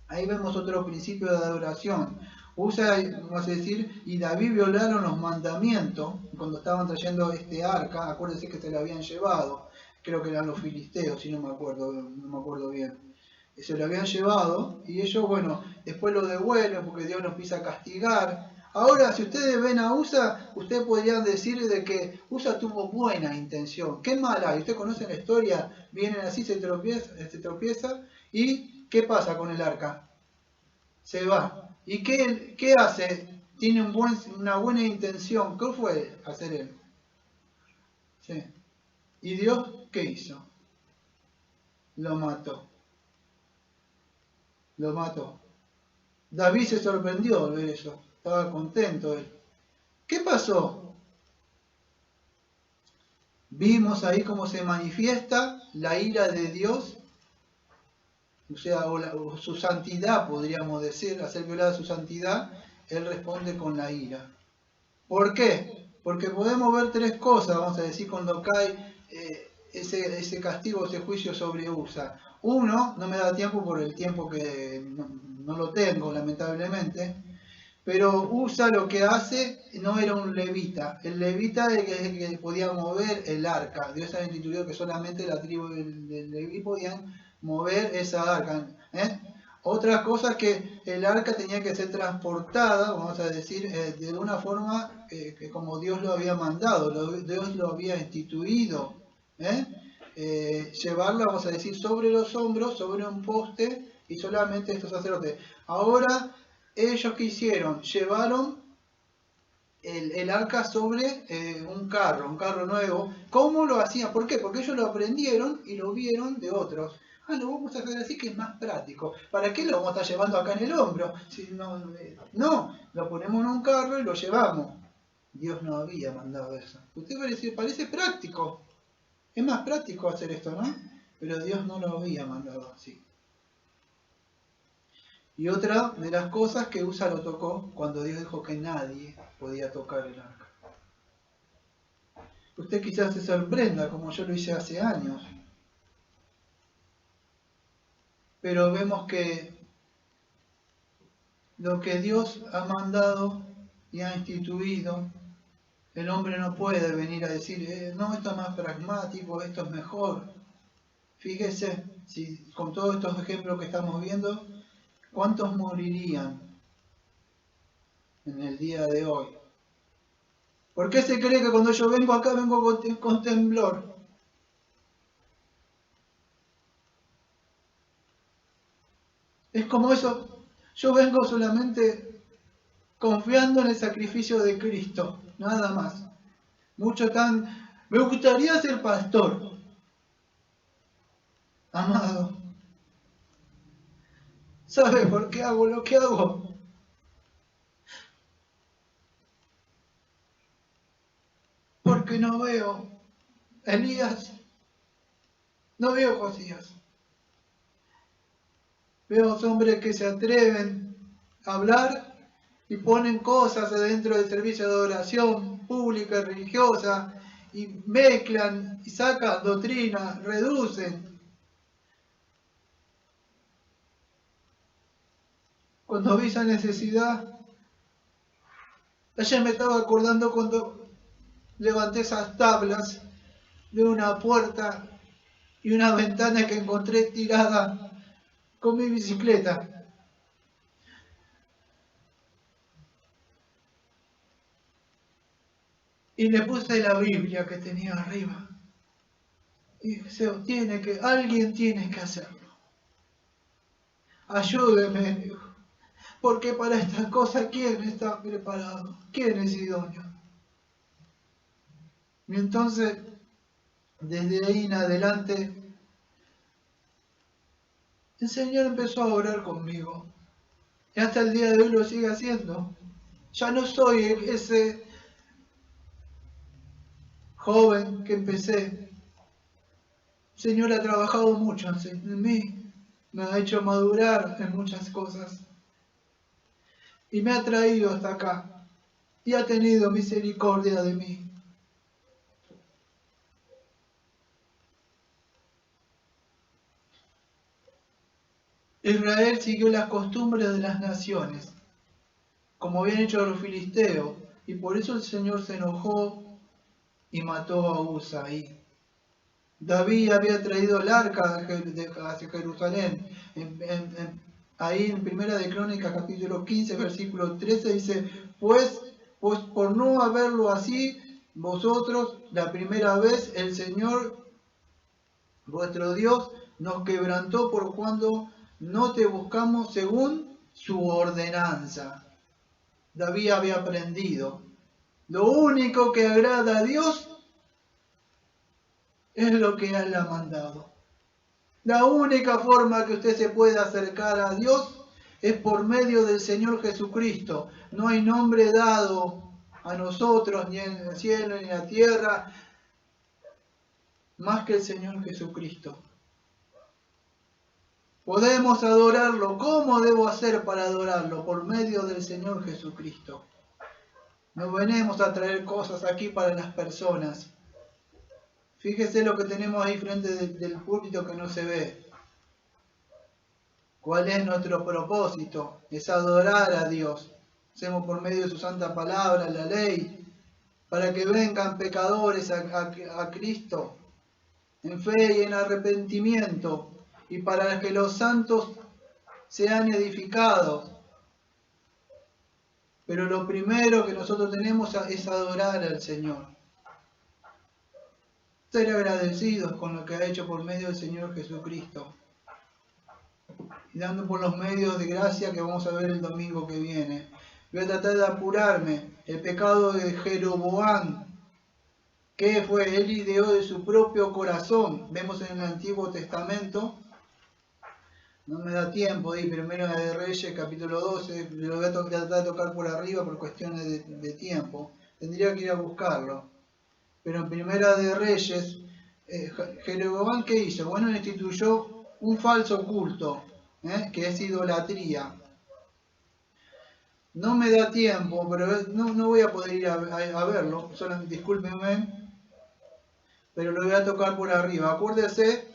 Ahí vemos otro principio de adoración. Usa, vamos a decir, y David violaron los mandamientos cuando estaban trayendo este arca. Acuérdense que se lo habían llevado, creo que eran los filisteos, si no me acuerdo bien. Se lo habían llevado y ellos, bueno, después lo devuelven porque Dios los empieza a castigar. Ahora, si ustedes ven a Usa, ustedes podrían decir de que Usa tuvo buena intención. ¿Qué mala? Y ustedes conocen la historia, vienen así, se tropieza y ¿qué pasa con el arca? Se va. ¿Y qué hace? Tiene una buena intención. ¿Qué fue hacer él? Sí. ¿Y Dios qué hizo? Lo mató. Lo mató. David se sorprendió al ver eso. Estaba contento él. ¿Qué pasó? Vimos ahí cómo se manifiesta la ira de Dios, o sea, o su santidad, podríamos decir, hacer violada su santidad. Él responde con la ira. ¿Por qué? Porque podemos ver tres cosas, vamos a decir, cuando cae ese castigo, ese juicio sobre Usa. Uno, no me da tiempo por el tiempo que no lo tengo, lamentablemente, pero Usa lo que hace no era un levita. El levita es el que podía mover el arca. Dios había instituido que solamente la tribu del Leví podían mover esa arca. Otra cosa es que el arca tenía que ser transportada, vamos a decir, de una forma que como Dios lo había mandado, Dios lo había instituido. Llevarla, vamos a decir, sobre los hombros, sobre un poste, y solamente estos sacerdotes. Ahora, ellos que hicieron, llevaron el arca sobre un carro nuevo. ¿Cómo lo hacían? ¿Por qué? Porque ellos lo aprendieron y lo vieron de otros. Lo vamos a hacer así, que es más práctico. ¿Para qué lo vamos a estar llevando acá en el hombro? Si no, lo ponemos en un carro y lo llevamos. Dios no había mandado eso. Usted parece práctico. Es más práctico hacer esto, ¿no? Pero Dios no lo había mandado así. Y otra de las cosas que Usa lo tocó cuando Dios dijo que nadie podía tocar el arca. Usted quizás se sorprenda, como yo lo hice hace años. Pero vemos que lo que Dios ha mandado y ha instituido, el hombre no puede venir a decir, no, esto es más pragmático, esto es mejor. Fíjese, si con todos estos ejemplos que estamos viendo, ¿cuántos morirían en el día de hoy? ¿Por qué se cree que cuando yo vengo acá vengo con temblor? Es como eso, yo vengo solamente confiando en el sacrificio de Cristo, nada más. Muchos están, me gustaría ser pastor. Amado, ¿sabe por qué hago lo que hago? Porque no veo Elías, no veo Josías. Veo hombres que se atreven a hablar y ponen cosas dentro del servicio de adoración pública y religiosa y mezclan y sacan doctrina, reducen. Cuando vi esa necesidad, ayer me estaba acordando cuando levanté esas tablas de una puerta y una ventana que encontré tirada con mi bicicleta. Y le puse la Biblia que tenía arriba. Y dije, alguien tiene que hacerlo. Ayúdeme, dijo. Porque para estas cosas, ¿quién está preparado? ¿Quién es idóneo? Y entonces, desde ahí en adelante, el Señor empezó a orar conmigo. Y hasta el día de hoy lo sigue haciendo. Ya no soy ese joven que empecé. El Señor ha trabajado mucho en mí. Me ha hecho madurar en muchas cosas. Y me ha traído hasta acá. Y ha tenido misericordia de mí. Israel siguió las costumbres de las naciones, como habían hecho los filisteos, y por eso el Señor se enojó y mató a Usa ahí. David había traído el arca hacia Jerusalén. Ahí en Primera de Crónicas, capítulo 15, versículo 13, dice, pues por no haberlo así, vosotros, la primera vez, el Señor, vuestro Dios, nos quebrantó por cuando no te buscamos según su ordenanza. David había aprendido. Lo único que agrada a Dios es lo que Él ha mandado. La única forma que usted se puede acercar a Dios es por medio del Señor Jesucristo. No hay nombre dado a nosotros, ni en el cielo, ni en la tierra, más que el Señor Jesucristo. Podemos adorarlo. ¿Cómo debo hacer para adorarlo? Por medio del Señor Jesucristo. No venimos a traer cosas aquí para las personas. Fíjese lo que tenemos ahí frente del púlpito que no se ve. ¿Cuál es nuestro propósito? Es adorar a Dios. Hacemos por medio de su santa palabra, la ley, para que vengan pecadores a Cristo en fe y en arrepentimiento, y para que los santos sean edificados. Pero lo primero que nosotros tenemos es adorar al Señor. Ser agradecidos con lo que ha hecho por medio del Señor Jesucristo. Y dando por los medios de gracia que vamos a ver el domingo que viene. Voy a tratar de apurarme. El pecado de Jeroboam. ¿Qué fue? Él ideó de su propio corazón. Vemos en el Antiguo Testamento. No me da tiempo de ir. Primero de Reyes, capítulo 12. Lo voy a tratar de tocar por arriba por cuestiones de tiempo. Tendría que ir a buscarlo. Pero en Primera de Reyes, Jeroboam, ¿qué hizo? Bueno, instituyó un falso culto, que es idolatría. No me da tiempo, pero no voy a poder ir a verlo, solo discúlpenme, pero lo voy a tocar por arriba. Acuérdese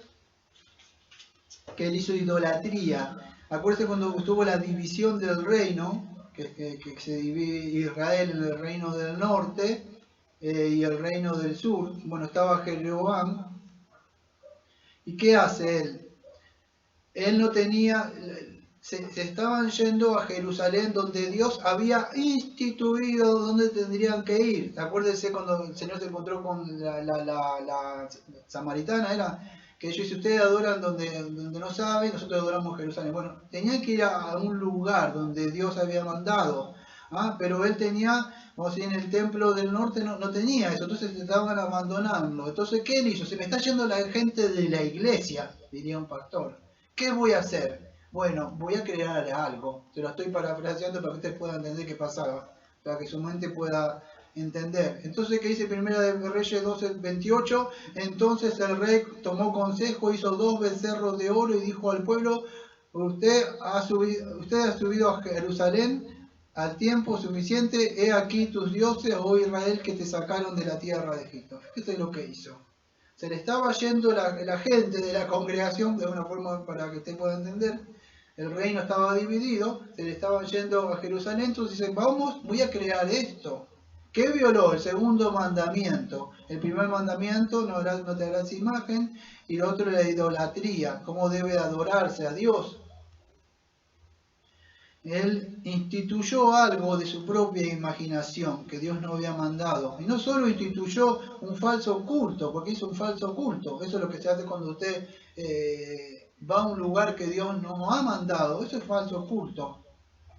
que él hizo idolatría. Acuérdese cuando estuvo la división del reino, que se divide Israel en el reino del norte y el reino del sur. Bueno, estaba Jeroboam. ¿Y qué hace él? Él no tenía... Se estaban yendo a Jerusalén, donde Dios había instituido donde tendrían que ir. Acuérdense cuando el Señor se encontró con la samaritana, era que ellos, si ustedes adoran donde no saben, nosotros adoramos Jerusalén. Bueno, tenían que ir a un lugar donde Dios había mandado, pero él tenía, vamos a decir, en el templo del norte no tenía eso, entonces estaban abandonando. Entonces, ¿qué él hizo? Se me está yendo la gente de la iglesia, diría un pastor. ¿Qué voy a hacer? Bueno, voy a crear algo. Se lo estoy parafraseando para que ustedes puedan entender qué pasaba, para que su mente pueda entender. Entonces, ¿qué dice Primera de Reyes 12:28? Entonces el rey tomó consejo, hizo 2 becerros de oro y dijo al pueblo: usted ha subido a Jerusalén al tiempo suficiente, he aquí tus dioses, oh Israel, que te sacaron de la tierra de Egipto. Fíjate lo que hizo. Se le estaba yendo la gente de la congregación, de una forma para que usted pueda entender. El reino estaba dividido, se le estaban yendo a Jerusalén, entonces dicen, voy a crear esto. ¿Qué violó? El segundo mandamiento. El primer mandamiento, no te harás imagen, y el otro la idolatría, cómo debe adorarse a Dios. Él instituyó algo de su propia imaginación que Dios no había mandado. Y no solo instituyó un falso culto, porque hizo un falso culto. Eso es lo que se hace cuando usted va a un lugar que Dios no ha mandado. Eso es falso culto.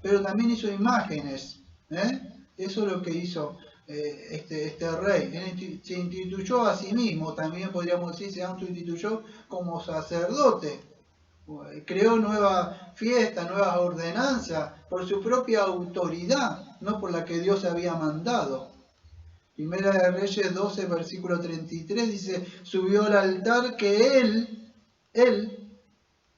Pero también hizo imágenes. Eso es lo que hizo este rey. Él se instituyó a sí mismo. También podríamos decir, se autoinstituyó como sacerdote. Creó nuevas fiestas, nuevas ordenanzas por su propia autoridad, no por la que Dios había mandado. Primera de Reyes 12, versículo 33 dice, subió al altar que él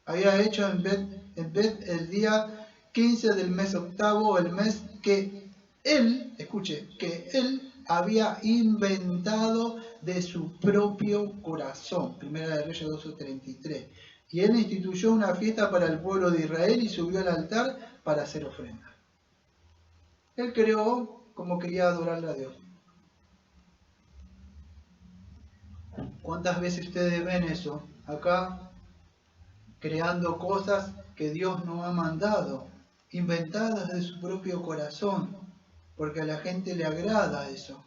había hecho en Bet el día 15 del mes octavo, el mes que él, escuche, que él había inventado de su propio corazón. Primera de Reyes 12, 33. Y él instituyó una fiesta para el pueblo de Israel y subió al altar para hacer ofrenda. Él creó como quería adorarle a Dios. ¿Cuántas veces ustedes ven eso? Acá, creando cosas que Dios no ha mandado, inventadas de su propio corazón, porque a la gente le agrada eso.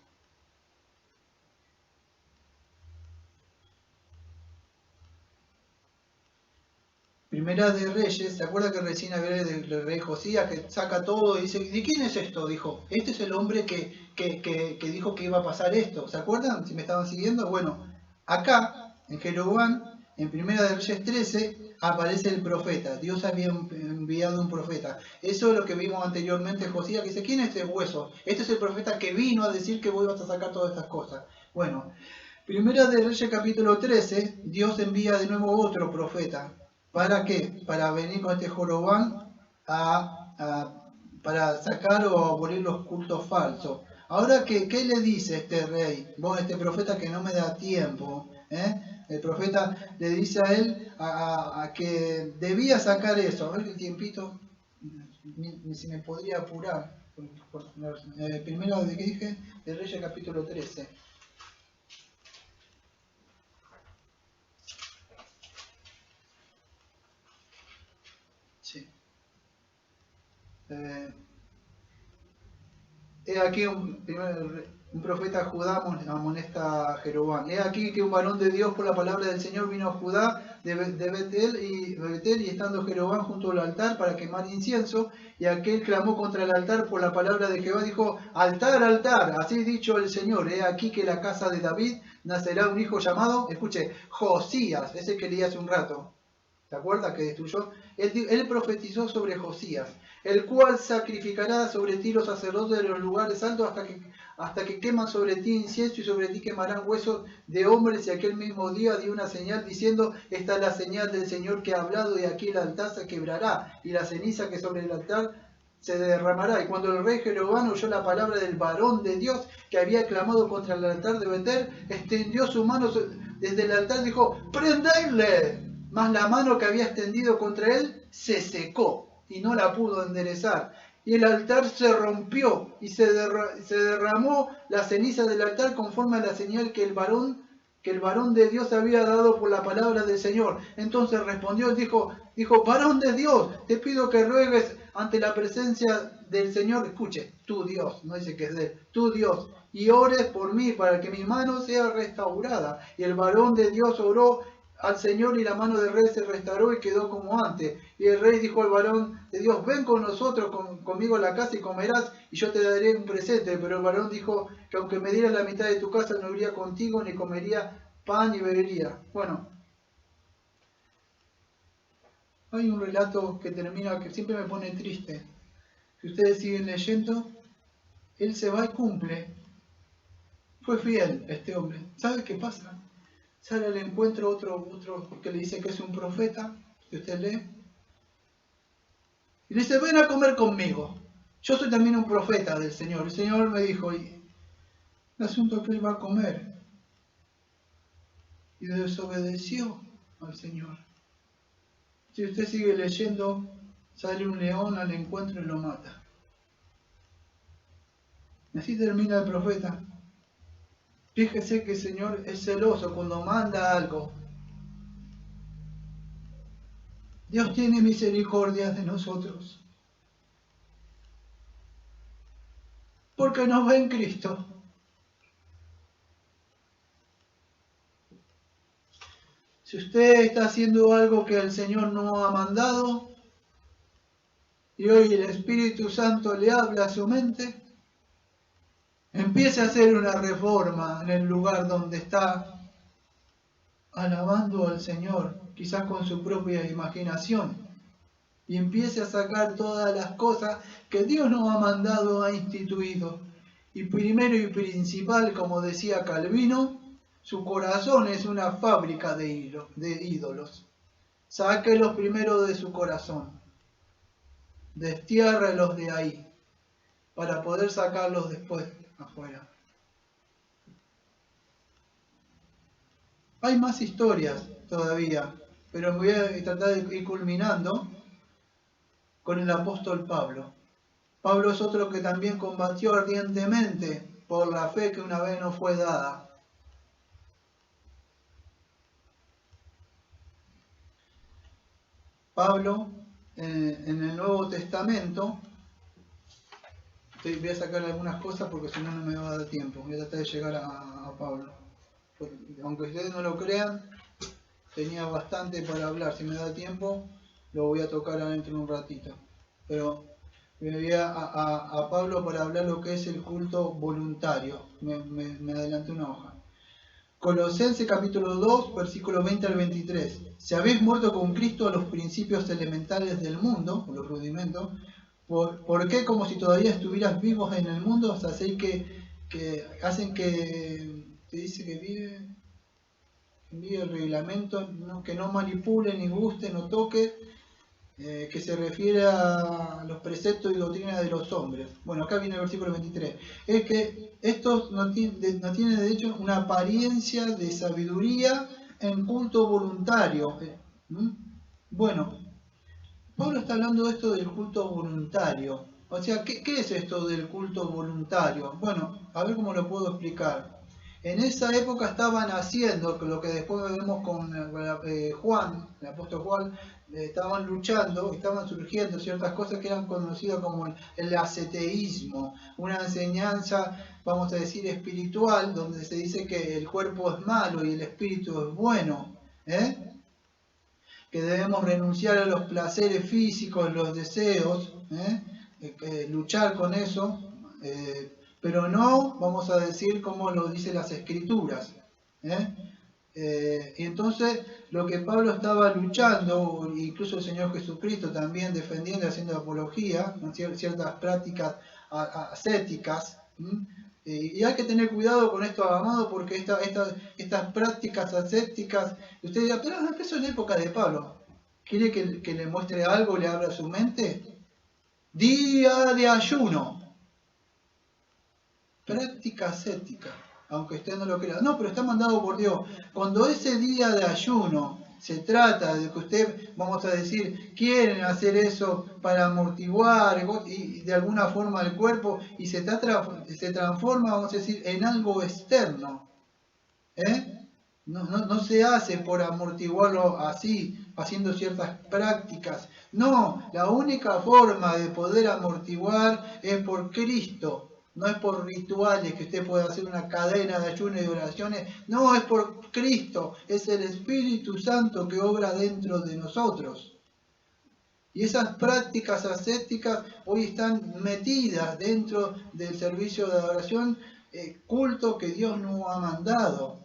Primera de Reyes, ¿se acuerda que recién hablé del rey Josías que saca todo y dice, ¿de quién es esto? Dijo, este es el hombre que dijo que iba a pasar esto. ¿Se acuerdan? Si me estaban siguiendo. Bueno, acá, en Jeroboam, en Primera de Reyes 13, aparece el profeta. Dios había enviado un profeta. Eso es lo que vimos anteriormente en Josías, que dice, ¿quién es este hueso? Este es el profeta que vino a decir que vos ibas a sacar todas estas cosas. Bueno, Primera de Reyes capítulo 13, Dios envía de nuevo otro profeta. ¿Para qué? Para venir con este Jeroboam para sacar o abolir los cultos falsos. Ahora, ¿qué le dice este rey? Vos, este profeta que no me da tiempo, el profeta le dice a él a que debía sacar eso. A ver el tiempito, si me podría apurar. Primero, ¿de qué dije? De Reyes capítulo 13. Sí. He aquí un profeta Judá amonesta a Jeroboam. He aquí que un varón de Dios por la palabra del Señor vino a Judá de Betel y estando Jeroboam junto al altar para quemar incienso, y aquel clamó contra el altar por la palabra de Jehová, dijo: altar, altar, así dicho el Señor, he aquí que la casa de David nacerá un hijo llamado, escuche, Josías, ese que leí hace un rato. ¿Se acuerda que destruyó? Él profetizó sobre Josías, el cual sacrificará sobre ti los sacerdotes de los lugares altos hasta que queman sobre ti incienso, y sobre ti quemarán huesos de hombres. Y aquel mismo día dio una señal diciendo: esta es la señal del Señor que ha hablado, y aquí el altar se quebrará y la ceniza que sobre el altar se derramará. Y cuando el rey Jeroboam oyó la palabra del varón de Dios que había clamado contra el altar de Betel, extendió su mano desde el altar y dijo: ¡prendedle! Mas la mano que había extendido contra él se secó y no la pudo enderezar. Y el altar se rompió y se derramó la ceniza del altar conforme a la señal que el varón de Dios había dado por la palabra del Señor. Entonces respondió y dijo: varón de Dios, te pido que ruegues ante la presencia del Señor, escuche, tu Dios, no dice que es de él, tu Dios, y ores por mí para que mi mano sea restaurada. Y el varón de Dios oró al Señor, y la mano del rey se restauró y quedó como antes. Y el rey dijo al varón de Dios: ven con nosotros, conmigo a la casa, y comerás, y yo te daré un presente. Pero el varón dijo que aunque me dieras la mitad de tu casa, no iría contigo, ni comería pan ni bebería. Bueno, hay un relato que termina, que siempre me pone triste. Si ustedes siguen leyendo, él se va y cumple. Fue fiel este hombre. ¿Sabe qué pasa? Sale al encuentro otro que le dice que es un profeta, si usted lee, y le dice: ven a comer conmigo. Yo soy también un profeta del Señor. El Señor me dijo, y el asunto es que él va a comer. Y desobedeció al Señor. Si usted sigue leyendo, sale un león al encuentro y lo mata. Y así termina el profeta. Fíjese que el Señor es celoso cuando manda algo. Dios tiene misericordia de nosotros, porque nos ve en Cristo. Si usted está haciendo algo que el Señor no ha mandado, y hoy el Espíritu Santo le habla a su mente, empiece a hacer una reforma en el lugar donde está alabando al Señor, quizás con su propia imaginación, y empiece a sacar todas las cosas que Dios nos ha mandado, ha instituido. Y primero y principal, como decía Calvino, su corazón es una fábrica de ídolos. Sáquelos primero de su corazón, destiérrelos de ahí, para poder sacarlos después afuera. Hay más historias todavía, pero voy a tratar de ir culminando con el apóstol Pablo. Pablo es otro que también combatió ardientemente por la fe que una vez nos fue dada. Pablo, en el Nuevo Testamento, voy a sacar algunas cosas porque si no, no me va a dar tiempo. Voy a tratar de llegar a Pablo. Aunque ustedes no lo crean, tenía bastante para hablar. Si me da tiempo, lo voy a tocar adentro un ratito. Pero me voy a Pablo para hablar lo que es el culto voluntario. Me adelanté una hoja. Colosenses capítulo 2, versículos 20 al 23. Si habéis muerto con Cristo a los principios elementales del mundo, los rudimentos, ¿por qué como si todavía estuvieras vivos en el mundo? O sea, hacen que dice que vive el reglamento, que no manipule, ni guste, no toque, que se refiere a los preceptos y doctrinas de los hombres. Bueno, acá viene el versículo 23. Es que estos no tienen de hecho una apariencia de sabiduría en culto voluntario. ¿Mm? Bueno, Pablo está hablando de esto del culto voluntario. O sea, ¿qué es esto del culto voluntario? Bueno, a ver cómo lo puedo explicar. En esa época estaban haciendo lo que después vemos con Juan, el apóstol Juan, estaban luchando, estaban surgiendo ciertas cosas que eran conocidas como el asceteísmo, una enseñanza, vamos a decir, espiritual, donde se dice que el cuerpo es malo y el espíritu es bueno, que debemos renunciar a los placeres físicos, los deseos, luchar con eso, pero no vamos a decir como lo dicen las escrituras. Y entonces lo que Pablo estaba luchando, incluso el Señor Jesucristo también defendiendo, haciendo apología, ciertas prácticas ascéticas, y hay que tener cuidado con esto, amado, porque estas prácticas ascéticas, usted dirá, pero eso es la época de Pablo. ¿Quiere que le muestre algo, le abra su mente? Día de ayuno. Práctica ascética, aunque usted no lo crea. No, pero está mandado por Dios. Cuando ese día de ayuno se trata de que usted, vamos a decir, quieren hacer eso para amortiguar y de alguna forma el cuerpo y se transforma, vamos a decir, en algo externo. No se hace por amortiguarlo así, haciendo ciertas prácticas. No, la única forma de poder amortiguar es por Cristo. No es por rituales que usted pueda hacer una cadena de ayuno y de oraciones. No, es por Cristo. Es el Espíritu Santo que obra dentro de nosotros. Y esas prácticas ascéticas hoy están metidas dentro del servicio de adoración, culto que Dios nos ha mandado.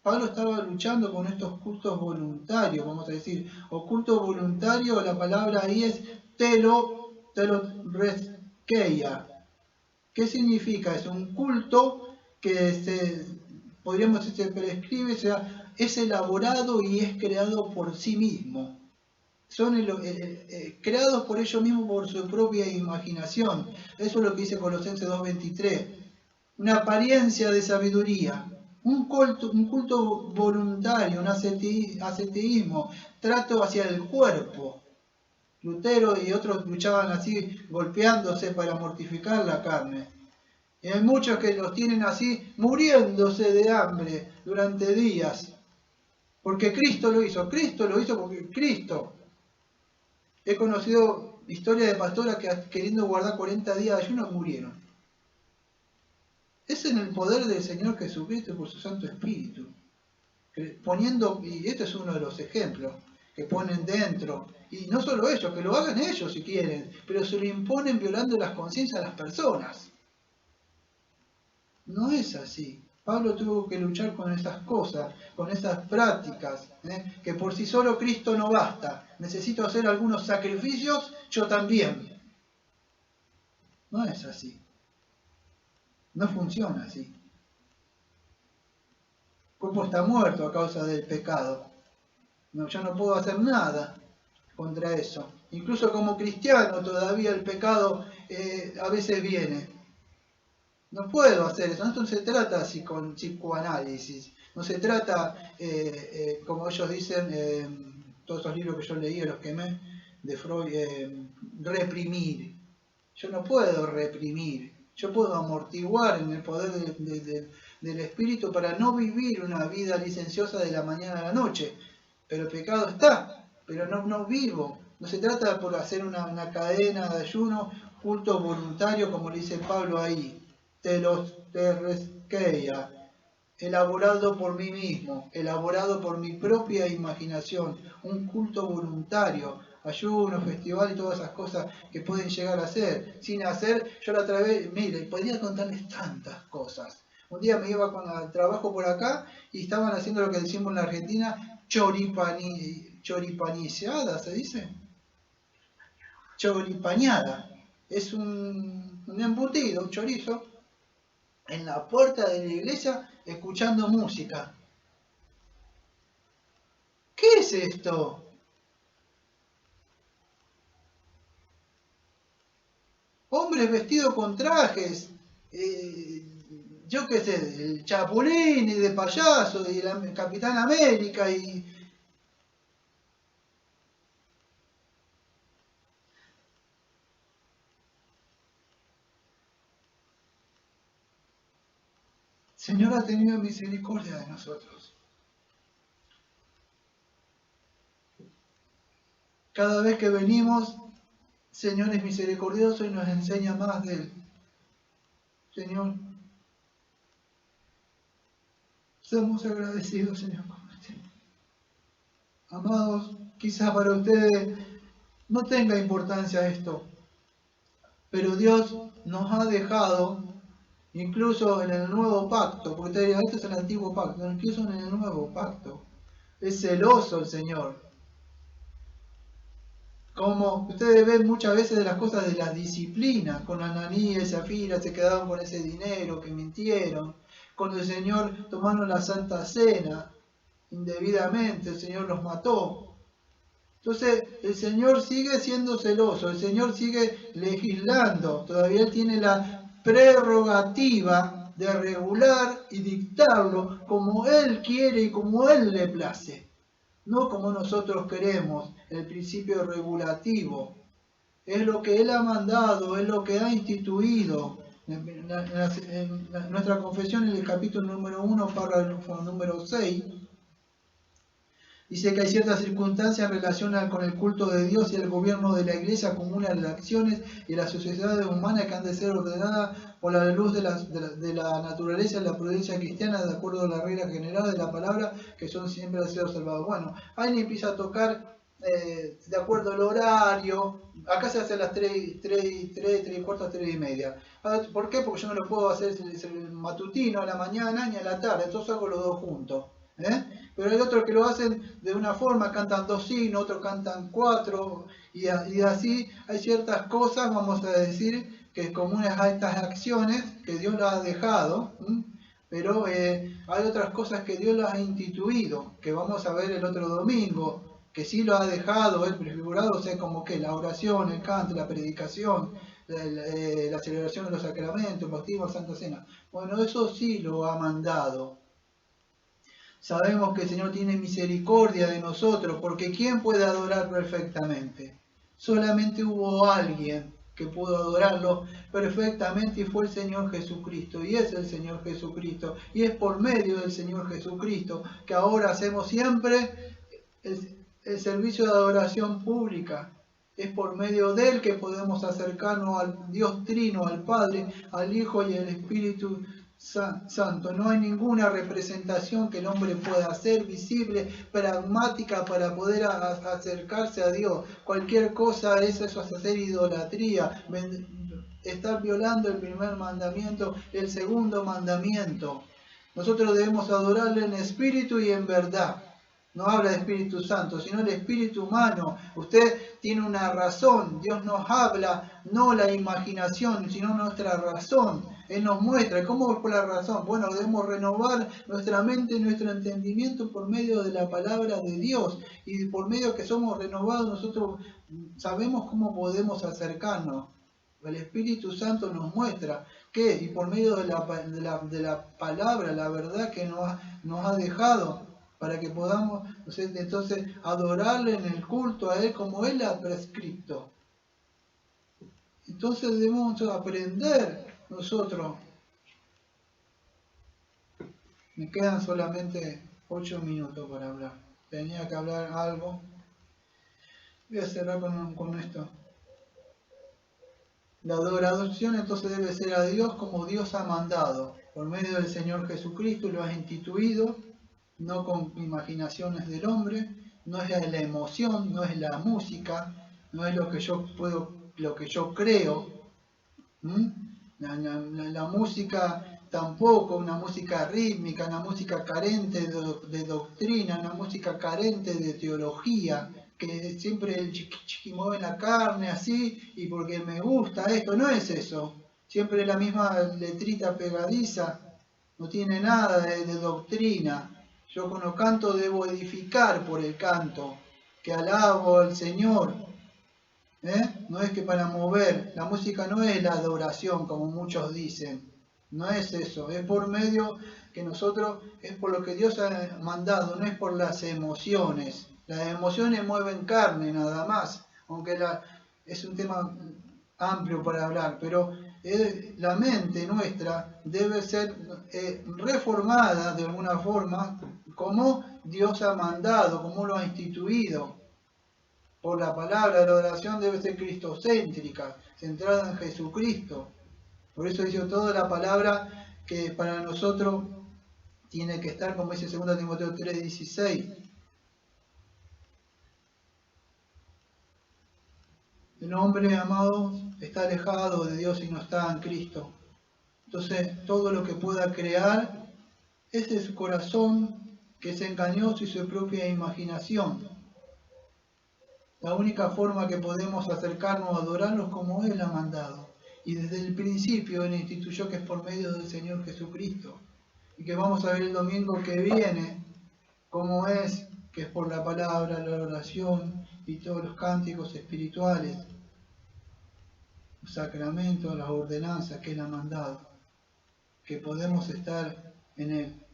Pablo estaba luchando con estos cultos voluntarios, vamos a decir, o culto voluntario, la palabra ahí es teloreskeia. ¿Qué significa? Es un culto que podríamos decir, se prescribe, o sea, es elaborado y es creado por sí mismo. Son creados por ellos mismos, por su propia imaginación. Eso es lo que dice Colosenses 2:23. Una apariencia de sabiduría. Un culto voluntario, un ascetismo, trato hacia el cuerpo. Lutero y otros luchaban así, golpeándose para mortificar la carne. Y hay muchos que los tienen así, muriéndose de hambre durante días. Porque Cristo lo hizo porque Cristo. He conocido historias de pastoras que queriendo guardar 40 días de ayuno murieron. Es en el poder del Señor Jesucristo por su Santo Espíritu. Y este es uno de los ejemplos que ponen dentro. Y no solo ellos, que lo hagan ellos si quieren, pero se lo imponen violando las conciencias de las personas. No es así. Pablo tuvo que luchar con esas cosas, con esas prácticas, que por sí solo Cristo no basta. Necesito hacer algunos sacrificios, yo también. No es así. No funciona así. El cuerpo está muerto a causa del pecado. Yo no puedo hacer nada contra eso. Incluso como cristiano todavía el pecado a veces viene. No puedo hacer eso. No se trata así con psicoanálisis. No se trata, como ellos dicen, todos esos libros que yo leí, los quemé, de Freud, reprimir. Yo no puedo reprimir. Yo puedo amortiguar en el poder del Espíritu para no vivir una vida licenciosa de la mañana a la noche. Pero el pecado está, pero no vivo. No se trata por hacer una cadena de ayuno, culto voluntario, como le dice Pablo ahí. Teloreskeia, elaborado por mí mismo, elaborado por mi propia imaginación, un culto voluntario, ayuno, festival y todas esas cosas que pueden llegar a ser. Sin hacer, yo la otra vez, mire, podría contarles tantas cosas. Un día me iba con el trabajo por acá y estaban haciendo lo que decimos en la Argentina, choripaniseada, ¿se dice? Choripañada. Es un embutido, un chorizo, en la puerta de la iglesia escuchando música. ¿Qué es esto? pastores vestidos con trajes, yo qué sé, el Chapulín y de payaso y el Capitán América y... El Señor ha tenido misericordia de nosotros. Cada vez que venimos, Señor es misericordioso y nos enseña más de Él. Señor, somos agradecidos, Señor. Amados, quizás para ustedes no tenga importancia esto, pero Dios nos ha dejado, incluso en el nuevo pacto, porque usted dirá, esto es el antiguo pacto, incluso en el nuevo pacto, es celoso el Señor. Como ustedes ven muchas veces de las cosas de la disciplina, con Ananías y Zafira se quedaron con ese dinero, que mintieron, cuando el Señor tomaron la Santa Cena, indebidamente el Señor los mató. Entonces el Señor sigue siendo celoso, el Señor sigue legislando, todavía Él tiene la prerrogativa de regular y dictarlo como Él quiere y como Él le place. No como nosotros queremos, el principio regulativo. Es lo que Él ha mandado, es lo que ha instituido. En nuestra confesión, en el capítulo número 1, párrafo número 6, dice que hay ciertas circunstancias en relación con el culto de Dios y el gobierno de la Iglesia como una de las acciones y las sociedades humanas que han de ser ordenadas por la luz de la naturaleza y la prudencia cristiana, de acuerdo a la regla general de la palabra, que son siempre de ser observados. Bueno, ahí le empieza a tocar de acuerdo al horario. Acá se hace a las 3 y cuarto, 3 y media. ¿Por qué? Porque yo no lo puedo hacer el matutino a la mañana ni a la tarde, entonces hago los dos juntos. Pero hay otros que lo hacen de una forma, cantan 2 signos, otros cantan 4, y así hay ciertas cosas, vamos a decir, que es comunes a estas acciones que Dios las ha dejado, pero hay otras cosas que Dios las ha instituido, que vamos a ver el otro domingo, que sí lo ha dejado Él prefigurado, o sea, como que la oración, el canto, la predicación, la celebración de los sacramentos, el bautismo, la Santa Cena. Bueno, eso sí lo ha mandado. Sabemos que el Señor tiene misericordia de nosotros, porque ¿quién puede adorar perfectamente? Solamente hubo alguien que pudo adorarlo perfectamente y fue el Señor Jesucristo, y es el Señor Jesucristo, y es por medio del Señor Jesucristo que ahora hacemos siempre el servicio de adoración pública. Es por medio de Él que podemos acercarnos al Dios Trino, al Padre, al Hijo y al Espíritu Santo. No hay ninguna representación que el hombre pueda hacer visible, pragmática, para poder acercarse a Dios. Cualquier cosa eso es hacer idolatría, estar violando el primer mandamiento, el segundo mandamiento. Nosotros debemos adorarle en espíritu y en verdad. No habla de Espíritu Santo, sino el espíritu humano. Usted tiene una razón. Dios nos habla, no la imaginación, sino nuestra razón. Él nos muestra. ¿Cómo es por la razón? Bueno, debemos renovar nuestra mente y nuestro entendimiento por medio de la palabra de Dios. Y por medio que somos renovados, nosotros sabemos cómo podemos acercarnos. El Espíritu Santo nos muestra que, y por medio de la palabra, la verdad que nos ha dejado, para que podamos entonces adorarle en el culto a Él como Él ha prescrito. Entonces debemos aprender nosotros. Me quedan solamente 8 minutos para hablar. Tenía que hablar algo. Voy a cerrar con esto. La adoración entonces debe ser a Dios como Dios ha mandado, por medio del Señor Jesucristo, lo ha instituido, no con imaginaciones del hombre, no es la emoción, no es la música, no es lo que yo creo. La música tampoco, una música rítmica, una música carente de doctrina, una música carente de teología, que siempre el chiqui mueve la carne así, y porque me gusta esto, no es eso. Siempre la misma letrita pegadiza, no tiene nada de doctrina. Yo cuando canto debo edificar por el canto, que alabo al Señor. No es que para mover, la música no es la adoración como muchos dicen, no es eso, es por medio que nosotros, es por lo que Dios ha mandado, no es por las emociones. Las emociones mueven carne nada más, aunque es un tema amplio para hablar, pero la mente nuestra debe ser reformada de alguna forma como Dios ha mandado, como lo ha instituido. Por la palabra, la oración debe ser cristocéntrica, centrada en Jesucristo. Por eso dice toda la palabra que para nosotros tiene que estar, como dice 2 Timoteo 3:16. El hombre, amado, está alejado de Dios y no está en Cristo. Entonces, todo lo que pueda crear es de su corazón, que es engañoso, y su propia imaginación. La única forma que podemos acercarnos a adorarlo es como Él ha mandado. Y desde el principio Él instituyó que es por medio del Señor Jesucristo. Y que vamos a ver el domingo que viene cómo es, que es por la palabra, la oración y todos los cánticos espirituales, los sacramentos, las ordenanzas que Él ha mandado, que podemos estar en Él.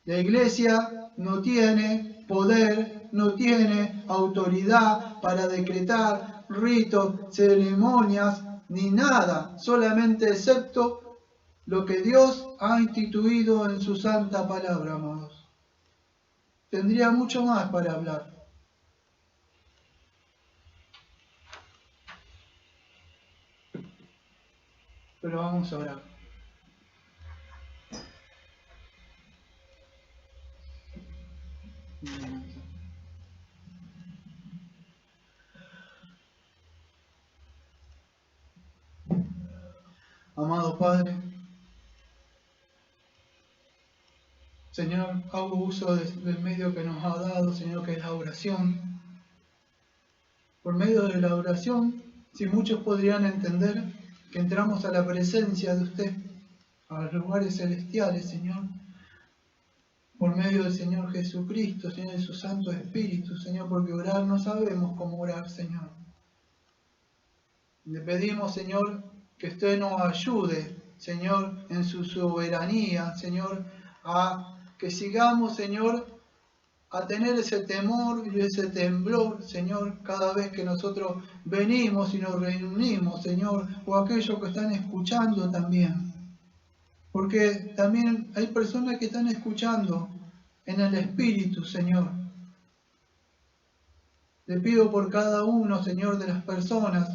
La iglesia no tiene poder, no tiene autoridad para decretar ritos, ceremonias, ni nada, solamente excepto lo que Dios ha instituido en su santa palabra, amados. Tendría mucho más para hablar. Pero vamos a orar. Amado Padre, Señor, hago uso del medio que nos ha dado, Señor, que es la oración. Por medio de la oración, si muchos podrían entender que entramos a la presencia de usted, a los lugares celestiales, Señor, por medio del Señor Jesucristo, Señor, de su Santo Espíritu, Señor, porque orar no sabemos cómo orar, Señor. Le pedimos, Señor, que usted nos ayude, Señor, en su soberanía, Señor, a que sigamos, Señor, a tener ese temor y ese temblor, Señor, cada vez que nosotros venimos y nos reunimos, Señor, o aquellos que están escuchando también. Porque también hay personas que están escuchando en el Espíritu, Señor. Le pido por cada uno, Señor, de las personas,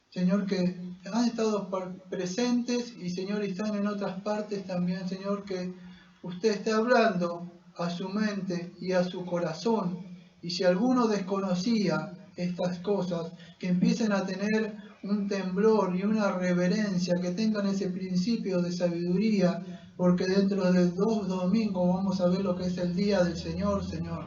Señor, que han estado presentes y, Señor, están en otras partes también, Señor, que usted esté hablando a su mente y a su corazón. Y si alguno desconocía estas cosas, que empiecen a tener un temblor y una reverencia, que tengan ese principio de sabiduría, porque dentro de 2 domingos vamos a ver lo que es el día del Señor, Señor.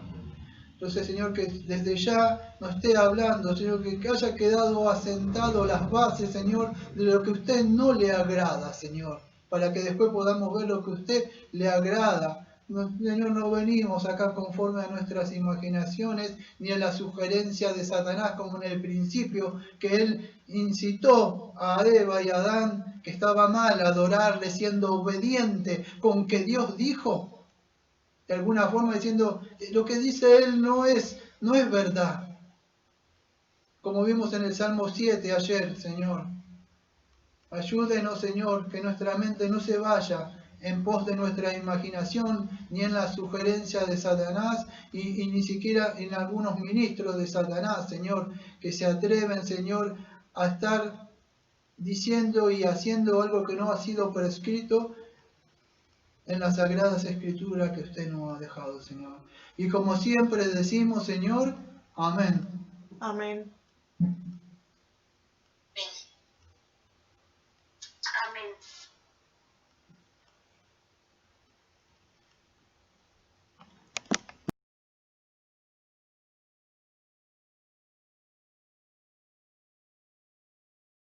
Entonces, Señor, que desde ya nos esté hablando, Señor, que haya quedado asentado las bases, Señor, de lo que a usted no le agrada, Señor, para que después podamos ver lo que a usted le agrada. Señor, no venimos acá conforme a nuestras imaginaciones, ni a la sugerencia de Satanás, como en el principio, que él incitó a Eva y a Adán, que estaba mal adorarle siendo obediente con que Dios dijo. De alguna forma diciendo, lo que dice él no es verdad. Como vimos en el Salmo 7 ayer, Señor. Ayúdenos, Señor, que nuestra mente no se vaya en pos de nuestra imaginación, ni en la sugerencia de Satanás, y ni siquiera en algunos ministros de Satanás, Señor, que se atreven, Señor, a estar diciendo y haciendo algo que no ha sido prescrito en las sagradas escrituras que usted nos ha dejado, Señor. Y como siempre decimos, Señor, amén. Amén.